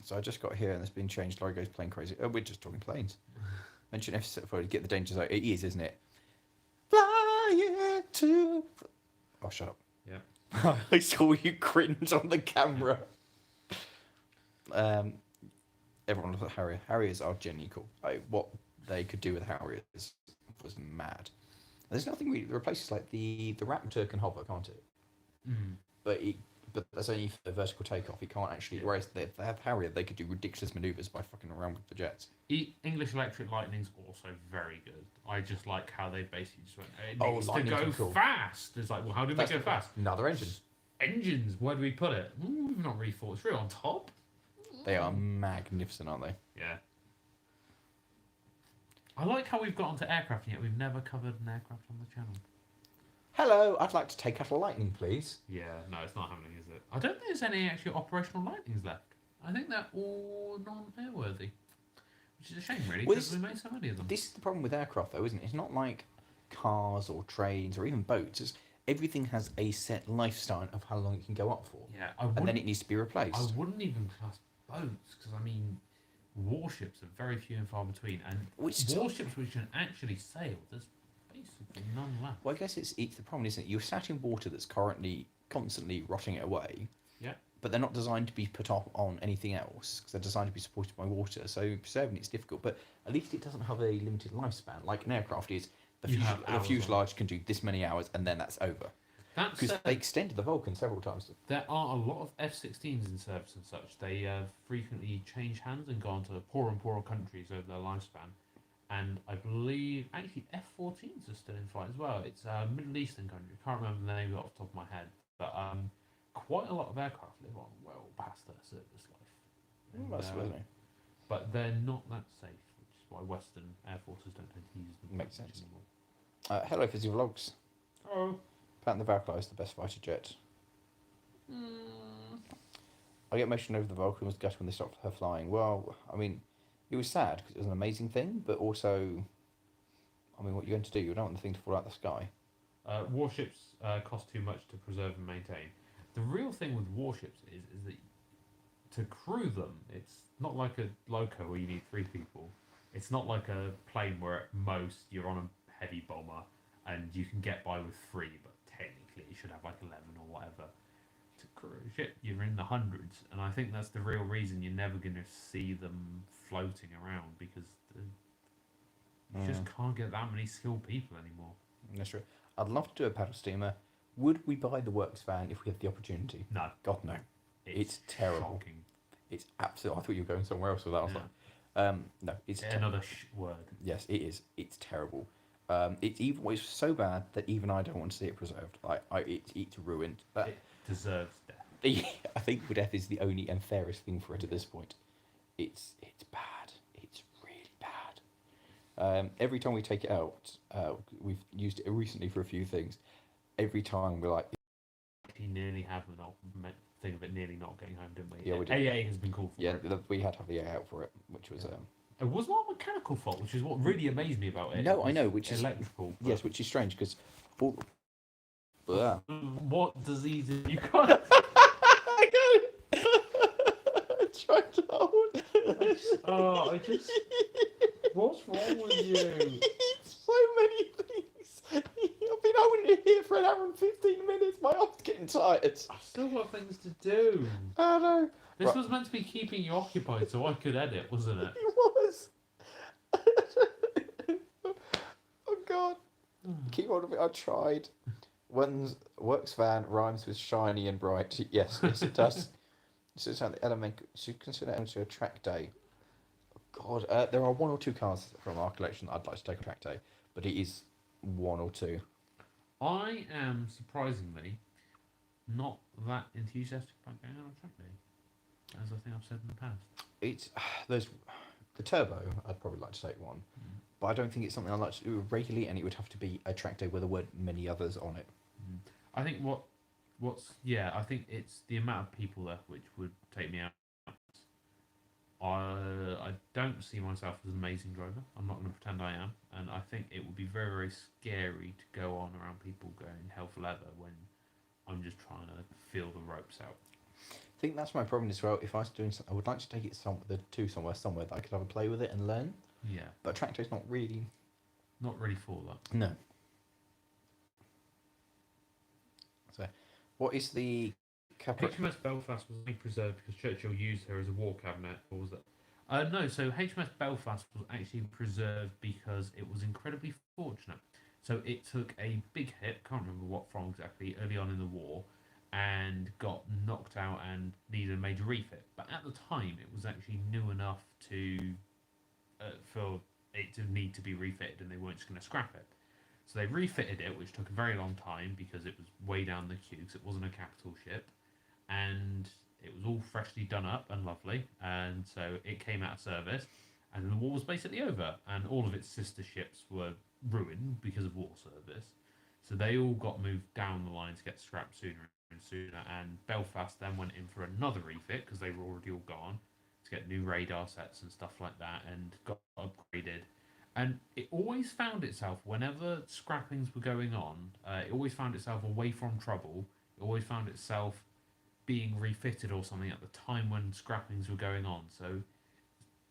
So I just got here and it's been changed. Lawrie goes plane crazy. Oh, we're just talking planes. Mention F get the danger zone. It is, isn't it? Fly to. Oh, shut up. Yeah. I saw you cringe on the camera. Everyone loves Harrier. Harriers are genuinely cool. What they could do with Harriers was mad. There's nothing really replaces like the Raptor can hover, can't it? But that's only for vertical takeoff. It can't actually. Yeah. Whereas if they have Harrier, they could do ridiculous manoeuvres by fucking around with the jets. English Electric Lightning's also very good. I just like how they basically just went. It needs to go fast. It's like, well, how do we go fast? Another engine. Engines. Where do we put it? We've not really thought through. On top. They are magnificent, aren't they? Yeah. I like how we've got onto aircraft, and yet we've never covered an aircraft on the channel. Hello, I'd like to take out a Lightning, please. Yeah, no, it's not happening, is it? I don't think there's any actual operational Lightnings left. I think they're all non-airworthy, which is a shame, really, because we made so many of them. This is the problem with aircraft, though, isn't it? It's not like cars or trains or even boats. Everything has a set lifespan of how long it can go up for. Yeah, and then it needs to be replaced. I wouldn't even class boats, because, I mean, warships are very few and far between, and warships which can actually sail, there's basically none left. Well, I guess it's the problem, isn't it? You're sat in water that's currently constantly rotting it away. Yeah. But they're not designed to be put off on anything else because they're designed to be supported by water. So preserving it's difficult, but at least it doesn't have a limited lifespan like an aircraft is. The fuselage can do this many hours and then that's over. Because they extended the Vulcan several times. There are a lot of F-16s in service and such. They frequently change hands and go on to poorer and poorer countries over their lifespan. And I believe, actually, F-14s are still in flight as well. It's a Middle Eastern country. I can't remember the name off the top of my head. But quite a lot of aircraft live on well past their service life. And, but they're not that safe, which is why Western Air Forces don't tend to use them. Makes sense. Hello, Fizzy Vlogs. Oh. Patton the Valkyrie is the best fighter jet. I get emotional over the Vulcan was gutted when they stopped her flying. Well, I mean, it was sad because it was an amazing thing, but also, I mean, what are you going to do? You don't want the thing to fall out of the sky. Warships cost too much to preserve and maintain. The real thing with warships is that to crew them, it's not like a loco where you need 3 people. It's not like a plane where at most you're on a heavy bomber and you can get by with 3, but technically you should have like 11 or whatever. To crew a ship, you're in the hundreds, and I think that's the real reason you're never going to see them floating around because you just can't get that many skilled people anymore. That's true. I'd love to do a paddle steamer. Would we buy the Works van if we had the opportunity? No. God, no. It's terrible. Shocking. It's absolutely... I thought you were going somewhere else with that. I was like, no, it's... Another word. Yes, it is. It's terrible. It's so bad that even I don't want to see it preserved. It's ruined. It deserves death. I think death is the only and fairest thing for it at this point. It's bad. It's really bad. Every time we take it out, we've used it recently for a few things. Every time we're like... We nearly have the thing of it nearly not getting home, didn't we? Yeah, we did. AA has been called for it. Yeah, we had to have the AA out for it, which was... It was not a mechanical fault, which is what really amazed me about it. No, I know, which is electrical. Yes, which is strange because what disease have you got? I got trying to hold. I just. What's wrong with you? So many things. I've been holding it tired. I've still got things to do. Oh no. This Right. was meant to be keeping you occupied so I could edit, wasn't it? It was. Oh god. Keep on with it. I tried. One's works van rhymes with shiny and bright. Yes, yes it does. So it's the element. Should consider it to a track day. God, there are 1 or 2 cars from our collection that I'd like to take a track day, but it is 1 or 2. I am surprisingly not that enthusiastic about going on a track day, as I think I've said in the past. It's there's the turbo. I'd probably like to take one, but I don't think it's something I'd like to do regularly, and it would have to be a track day where there weren't many others on it. I think I think it's the amount of people there which would take me out. I don't see myself as an amazing driver. I'm not going to pretend I am, and I think it would be very, very scary to go on around people going hell for leather when I'm just trying to feel the ropes out. I think that's my problem as well. If I was doing something, I would like to take it somewhere that I could have a play with it and learn. Yeah, But track day's not really. not ready for that. No. So, what is the HMS Belfast was only preserved because Churchill used her as a war cabinet, or was that? No, so HMS Belfast was actually preserved because it was incredibly fortunate. So it took a big hit, can't remember what from exactly, early on in the war, and got knocked out and needed a major refit. But at the time, it was actually new enough to for it to need to be refitted, and they weren't just going to scrap it. So they refitted it, which took a very long time because it was way down the queue, because it wasn't a capital ship, and it was all freshly done up and lovely, and so it came out of service, and the war was basically over, and all of its sister ships were ruined because of war service, so they all got moved down the line to get scrapped sooner and sooner, and Belfast then went in for another refit because they were already all gone, to get new radar sets and stuff like that, and got upgraded. And it always found itself, whenever scrappings were going on, it always found itself away from trouble. It always found itself being refitted or something at the time when scrappings were going on. So,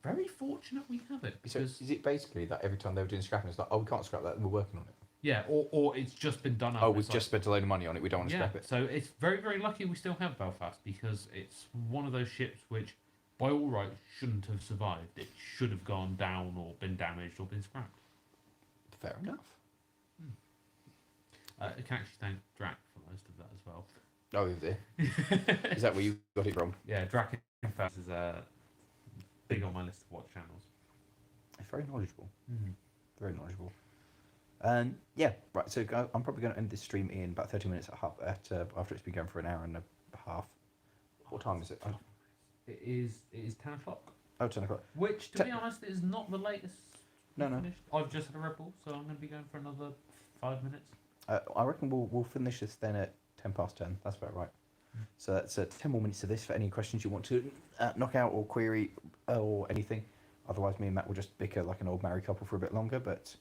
very fortunate we have it. So Because, is it basically that every time they were doing scrapping, it's like, oh, we can't scrap that, and we're working on it? yeah, or it's just been done up. Oh, It's we've just spent a load of money on it, we don't want to scrap it. So it's very, very lucky we still have Belfast, because it's one of those ships which, by all rights, shouldn't have survived. It should have gone down or been damaged or been scrapped. Fair enough. I can actually thank Drac for most of that as well. Oh, is that where you got it from? Yeah, Drac Infest is big on my list of watch channels. It's very knowledgeable. Very knowledgeable. Yeah, right. So I'm probably going to end this stream in about 30 minutes after it's been going for an hour and a half. What time is it? It is 10 o'clock. Oh, 10 o'clock. Which, to be honest, is not the latest. No. Finished. I've just had a Red Bull, so I'm going to be going for another 5 minutes. I reckon we'll finish this then at 10 past 10. That's about right. So that's 10 more minutes of this for any questions you want to knock out or query or anything. Otherwise, me and Matt will just bicker like an old married couple for a bit longer. But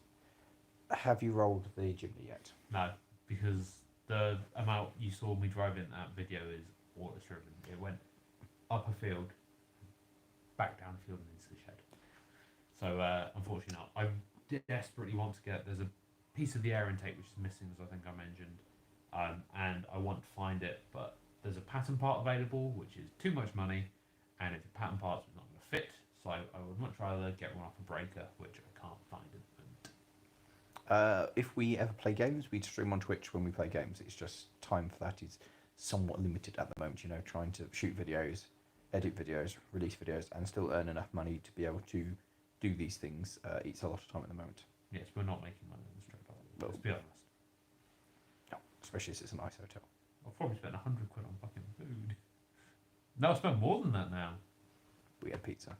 have you rolled the Jimny yet? No, because the amount you saw me driving that video is water driven. It went up a field, back down the field, and into the shed. So unfortunately not. I desperately want to get. There's a piece of the air intake which is missing, as I think I mentioned, and I want to find it, but there's a pattern part available which is too much money, and if the pattern part's not going to fit, so I would much rather get one off a breaker, which I can't find at the moment. If we ever play games, we stream on Twitch when we play games. It's just time for that is somewhat limited at the moment. Trying to shoot videos, edit videos, release videos, and still earn enough money to be able to do these things. Eats a lot of time at the moment. Yes, we're not making money on the strip. Let's be honest. No, especially as it's a nice hotel. I've probably spent 100 quid on fucking food. No, I spent more than that now. We had pizza.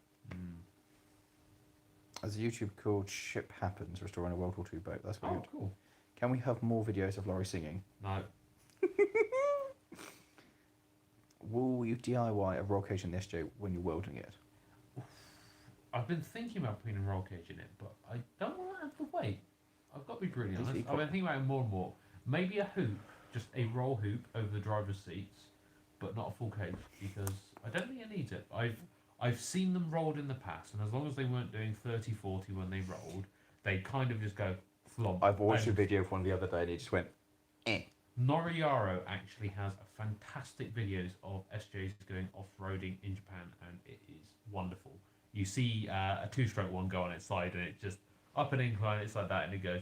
There's a YouTube called Ship Happens, restoring a World War II boat. That's very good. Cool. Can we have more videos of Lawrie singing? No. Will you DIY a roll cage in the SJ when you're welding it? I've been thinking about putting a roll cage in it, but I don't want to have the weight. I've got to be brutally honest. I've been thinking about it more and more. Maybe a hoop, just a roll hoop over the driver's seats, but not a full cage, because I don't think it needs it. I've seen them rolled in the past, and as long as they weren't doing 30-40 when they rolled, they kind of just go flop. I've watched a video of one the other day, and it just went, eh. Lawrie actually has a fantastic videos of SJs going off-roading in Japan, and it is wonderful. You see a two-stroke one go on its side, and it just up an incline, it's like that, and it goes,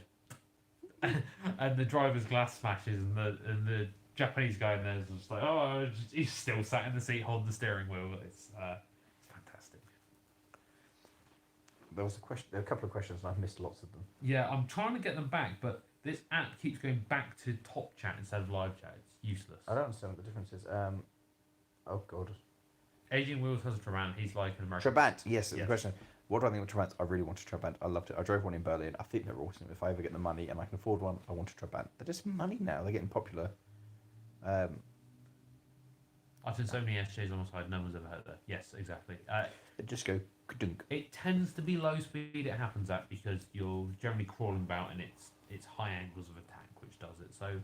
and the driver's glass smashes, and the Japanese guy in there is just like, oh, he's still sat in the seat holding the steering wheel. It's fantastic. There was a couple of questions, and I've missed lots of them. Yeah, I'm trying to get them back, but this app keeps going back to top chat instead of live chat. It's useless. I don't understand what the difference is. Oh god. Aging Wheels has a Trabant. He's like an American. Trabant, yes. The question: what do I think of Trabant? I really want a Trabant. I loved it. I drove one in Berlin. I think they're awesome. If I ever get the money and I can afford one, I want a Trabant. They're just money now. They're getting popular. I've seen so many SJs on my side. No one's ever heard that. Yes, exactly. They just go dunk. It tends to be low speed. It happens at because you're generally crawling about, and it's high angles of attack which does it. So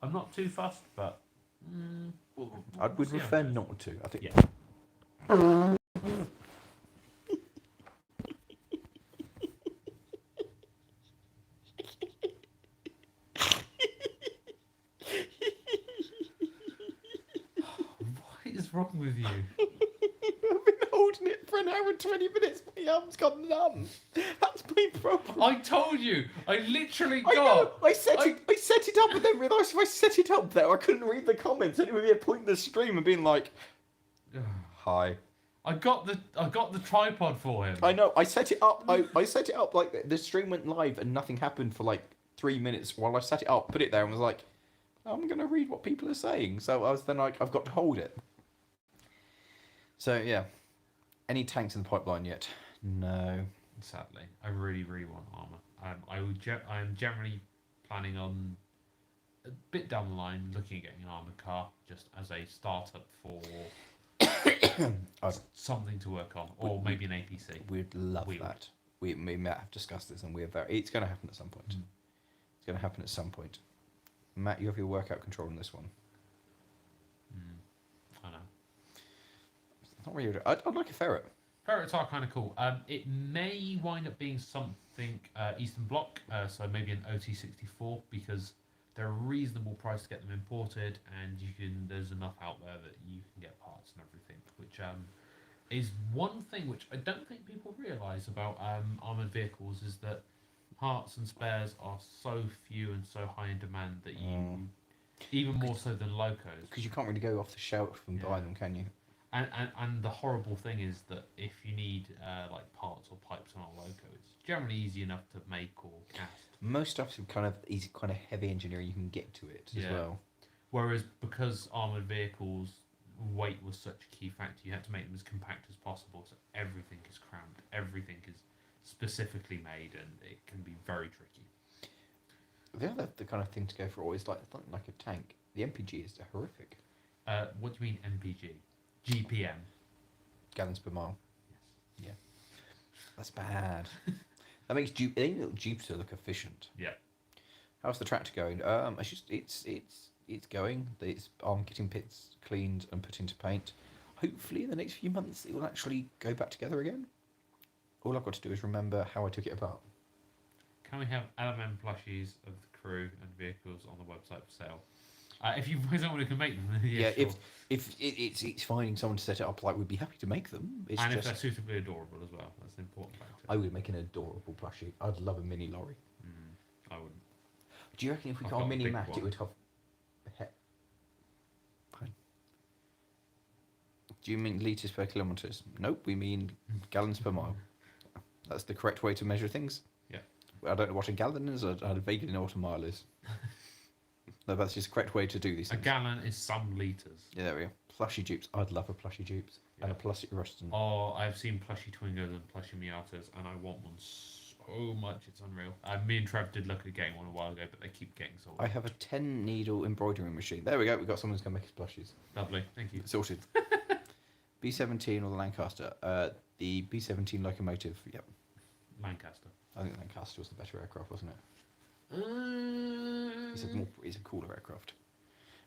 I'm not too fussed, but I would prefer not to. I think. Yeah. What is wrong with you? I've been holding it for an hour and 20 minutes. My arm's gone numb. That's my problem. I told you. I literally got. I know. I set it up and then realised if I set it up there, I couldn't read the comments. And it would be a pointless stream and being like, "Hi." I got the tripod for him. I know. I set it up. I set it up like the stream went live and nothing happened for like 3 minutes while I set it up, put it there, and was like, I'm gonna read what people are saying. So I was then like, I've got to hold it. So yeah, any tanks in the pipeline yet? No. Sadly, I really want armor. I'm generally planning on a bit down the line looking at getting an armored car just as a startup for something to work on, or maybe an APC. We'd love that. We might have discussed this, and it's going to happen at some point. It's going to happen at some point. Matt, you have your workout control on this one. I know. Not really. I'd like a ferret. Ferrets are kind of cool. It may wind up being something Eastern Bloc, so maybe an OT64, because they're a reasonable price to get them imported, and there's enough out there that you can get parts and everything, which is one thing which I don't think people realise about armoured vehicles, is that parts and spares are so few and so high in demand that you, even more so than locos. Because you can't really go off the shelf and buy them, can you? And the horrible thing is that if you need like parts or pipes on a loco, it's generally easy enough to make or cast. Most stuff's kind of easy, kind of heavy engineering. You can get to it as well. Whereas because armored vehicles weight was such a key factor, you had to make them as compact as possible, so everything is cramped, everything is specifically made, and it can be very tricky. The kind of thing to go for is like a tank. The MPG is horrific. What do you mean MPG? GPM. Gallons per mile. Yes. Yeah. That's bad. That makes Jupiter look efficient. Yeah. How's the tractor going? It's going. I'm getting pits cleaned and put into paint. Hopefully in the next few months it will actually go back together again. All I've got to do is remember how I took it apart. Can we have LMN plushies of the crew and vehicles on the website for sale? If you find someone who can make them, then sure. if it's finding someone to set it up, like we'd be happy to make them. If they're suitably adorable as well, that's an important factor. I would make an adorable plushie. I'd love a mini Lawrie. I wouldn't. Do you reckon if we got a mini Matt, it would have? Fine. Do you mean litres per kilometres? Nope, we mean gallons per mile. That's the correct way to measure things. Yeah. I don't know what a gallon is. I vaguely know what a mile is. No, that's just the correct way to do these things. A gallon is some litres. Yeah, there we go. Plushie dupes. I'd love a plushie dupes. Yeah. And a plushie Ruston. Oh, I've seen plushie Twingos and plushie Miatas, and I want one so much, it's unreal. Me and Trev did look at getting one a while ago, but they keep getting sold. I have a 10 needle embroidery machine. There we go. We've got someone who's going to make us plushies. Lovely, thank you. Sorted. B-17 or the Lancaster? The B-17 locomotive, yep. Lancaster. I think Lancaster was the better aircraft, wasn't it? It's a cooler aircraft.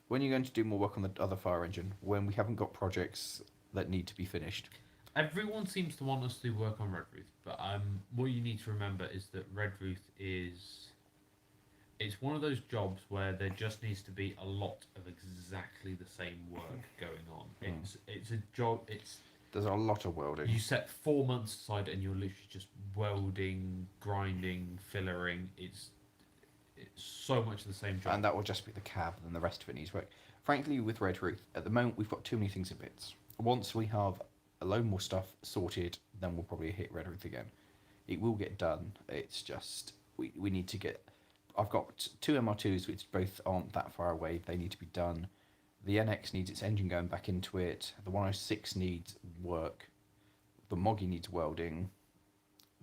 When are you going to do more work on the other fire engine? When we haven't got projects that need to be finished. Everyone seems to want us to work on Red Ruth, but what you need to remember is that Red Ruth is it's one of those jobs where there just needs to be a lot of exactly the same work going on. It's a job. There's a lot of welding. You set 4 months aside and you're literally just welding, grinding, fillering. It's so much the same job. And that will just be the cab, and the rest of it needs work. Frankly, with Red Ruth, at the moment, we've got too many things in bits. Once we have a load more stuff sorted, then we'll probably hit Red Ruth again. It will get done. It's just, we need to get... I've got two MR2s, which both aren't that far away. They need to be done. The NX needs its engine going back into it. The 106 needs work. The Moggy needs welding.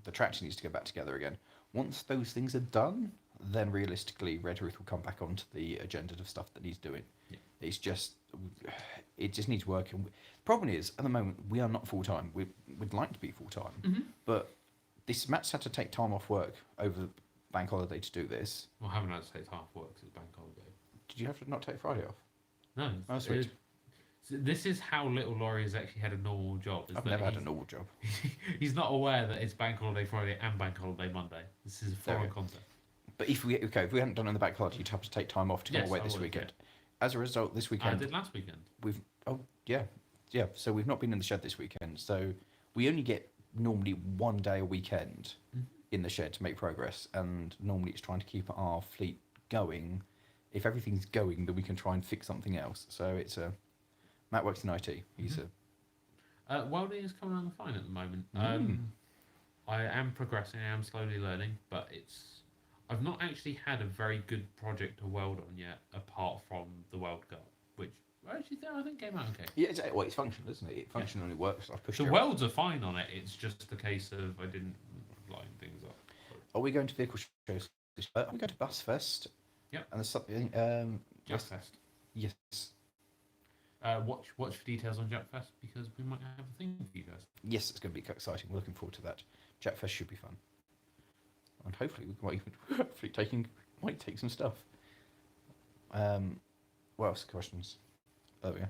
The tractor needs to go back together again. Once those things are done, then realistically, Red Ruth will come back onto the agenda of stuff that needs doing. Yeah. It just needs work. And the problem is, at the moment, we are not full time. We'd like to be full time, but Matt's had to take time off work over bank holiday to do this. Well, I haven't had to take time off work because it's bank holiday. Did you have to not take Friday off? No. Oh, sweet. This is how little Lawrie has actually had a normal job. I've never had a normal job. He's not aware that it's bank holiday Friday and bank holiday Monday. This is a foreign concept. But if we hadn't done it on the bank holiday, you'd have to take time off to come away this weekend. Yeah. As a result, this weekend... I did last weekend. So we've not been in the shed this weekend. So we only get normally 1 day a weekend in the shed to make progress. And normally it's trying to keep our fleet going. If everything's going, then we can try and fix something else. So it's a... Matt works in IT. He's welding is coming on fine at the moment. I am progressing. I am slowly learning, but I've not actually had a very good project to weld on yet, apart from the weld gun, which actually I think came out okay. Yeah, it's functional, isn't it? It functionally works. I've pushed the welds are fine on it. It's just the case of I didn't line things up. Are we going to vehicle shows? Are we going to Bus Fest? Yep. And there's something. Jack Fest. Yes. Watch for details on Jack Fest because we might have a thing for you guys. Yes, it's going to be exciting. We're looking forward to that. Jack Fest should be fun, and hopefully we might take some stuff. What else? Questions? There we go.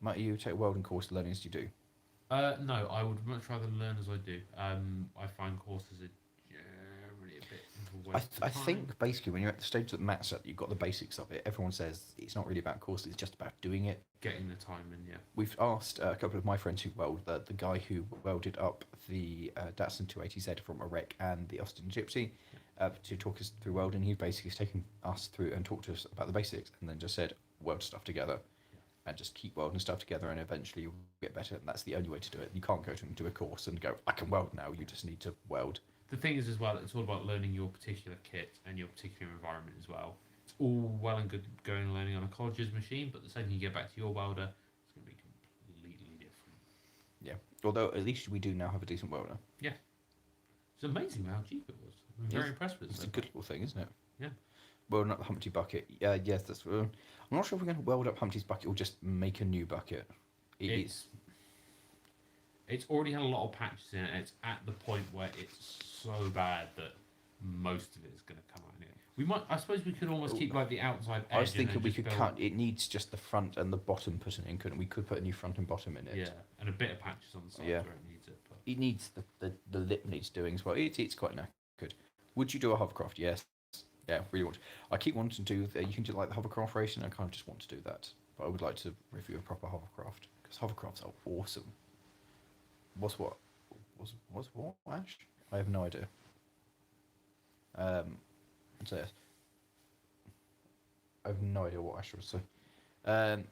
Might you take a welding course learning as you do? No, I would much rather learn as I do. I find courses are generally a bit of a waste of I time. think basically when you're at the stage that Matt's at, you've got the basics of it. Everyone says it's not really about courses; it's just about doing it. Getting the time in, yeah. We've asked a couple of my friends who weld, the guy who welded up the Datsun 280Z from a wreck and the Austin Gypsy, to talk us through welding. He basically has taken us through and talked to us about the basics and then just said, weld stuff together and just keep welding stuff together and eventually you'll get better. And that's the only way to do it. You can't go to and do a course and go, I can weld now. You just need to weld. The thing is as well, it's all about learning your particular kit and your particular environment as well. It's all well and good going and learning on a college's machine, but the second you get back to your welder, it's going to be completely different. Yeah, although at least we do now have a decent welder. Yeah. It's amazing how cheap it was. I'm very impressed with it. It's a good little thing, isn't it? Yeah. Welding up the Humpty bucket. Yes, that's... I'm not sure if we're going to weld up Humpty's bucket or just make a new bucket. It's already had a lot of patches in it, and it's at the point where it's so bad that most of it is going to come out anyway. I suppose we could almost keep like the outside edge. I was thinking we could cut. It needs just the front and the bottom put in, couldn't we? Could put a new front and bottom in it. Yeah, and a bit of patches on the sides where it needs it. But... It needs the lip needs doing as well. It's quite knackered. Would you do a hovercraft? Yes. Yeah, really want to. I keep wanting to do. You can do like the hovercraft racing. I kind of just want to do that, but I would like to review a proper hovercraft because hovercrafts are awesome. What's what, Ash? I have no idea. So yes. I have no idea what Ash was saying.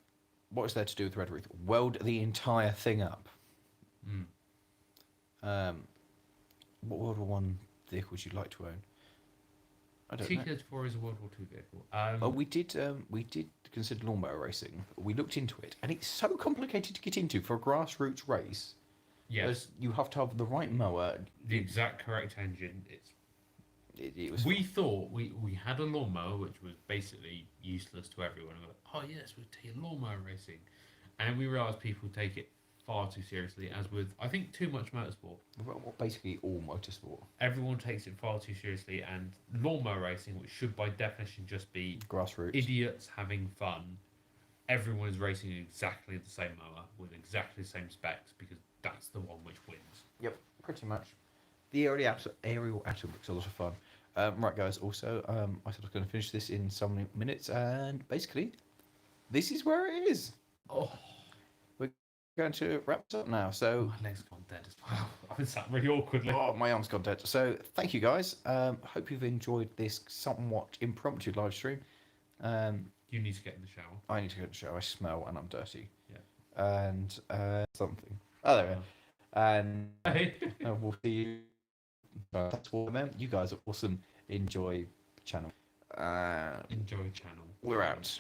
What is there to do with Red Ruth? Weld the entire thing up. What World War One vehicle would you like to own? I don't know. T-34 is a World War II vehicle. We did consider lawnmower racing. We looked into it, and it's so complicated to get into for a grassroots race. Yes. You have to have the right mower. The exact correct engine. It was. We thought we had a lawnmower which was basically useless to everyone. And we're like, oh yes, we'll take lawnmower racing, and we realised people take it far too seriously, as with I think too much motorsport. Well, basically all motorsport. Everyone takes it far too seriously, and lawnmower racing, which should by definition just be grassroots idiots having fun, everyone is racing exactly the same mower with exactly the same specs because that's the one which wins. Yep, pretty much. The aerial atom looks a lot of fun. Right, guys. Also, I said I was going to finish this in some minutes, and basically, this is where it is. Oh, We're going to wrap this up now. So, my leg's gone dead as well. I've been sat really awkwardly. oh, my arm's gone dead. So, thank you guys. Hope you've enjoyed this somewhat impromptu live stream. You need to get in the shower. I need to go to the shower. I smell and I'm dirty. Yeah. And something. Oh, there we are. And Hey. we'll see you. That's all, man. You guys are awesome. Enjoy the channel. Enjoy channel. We're out.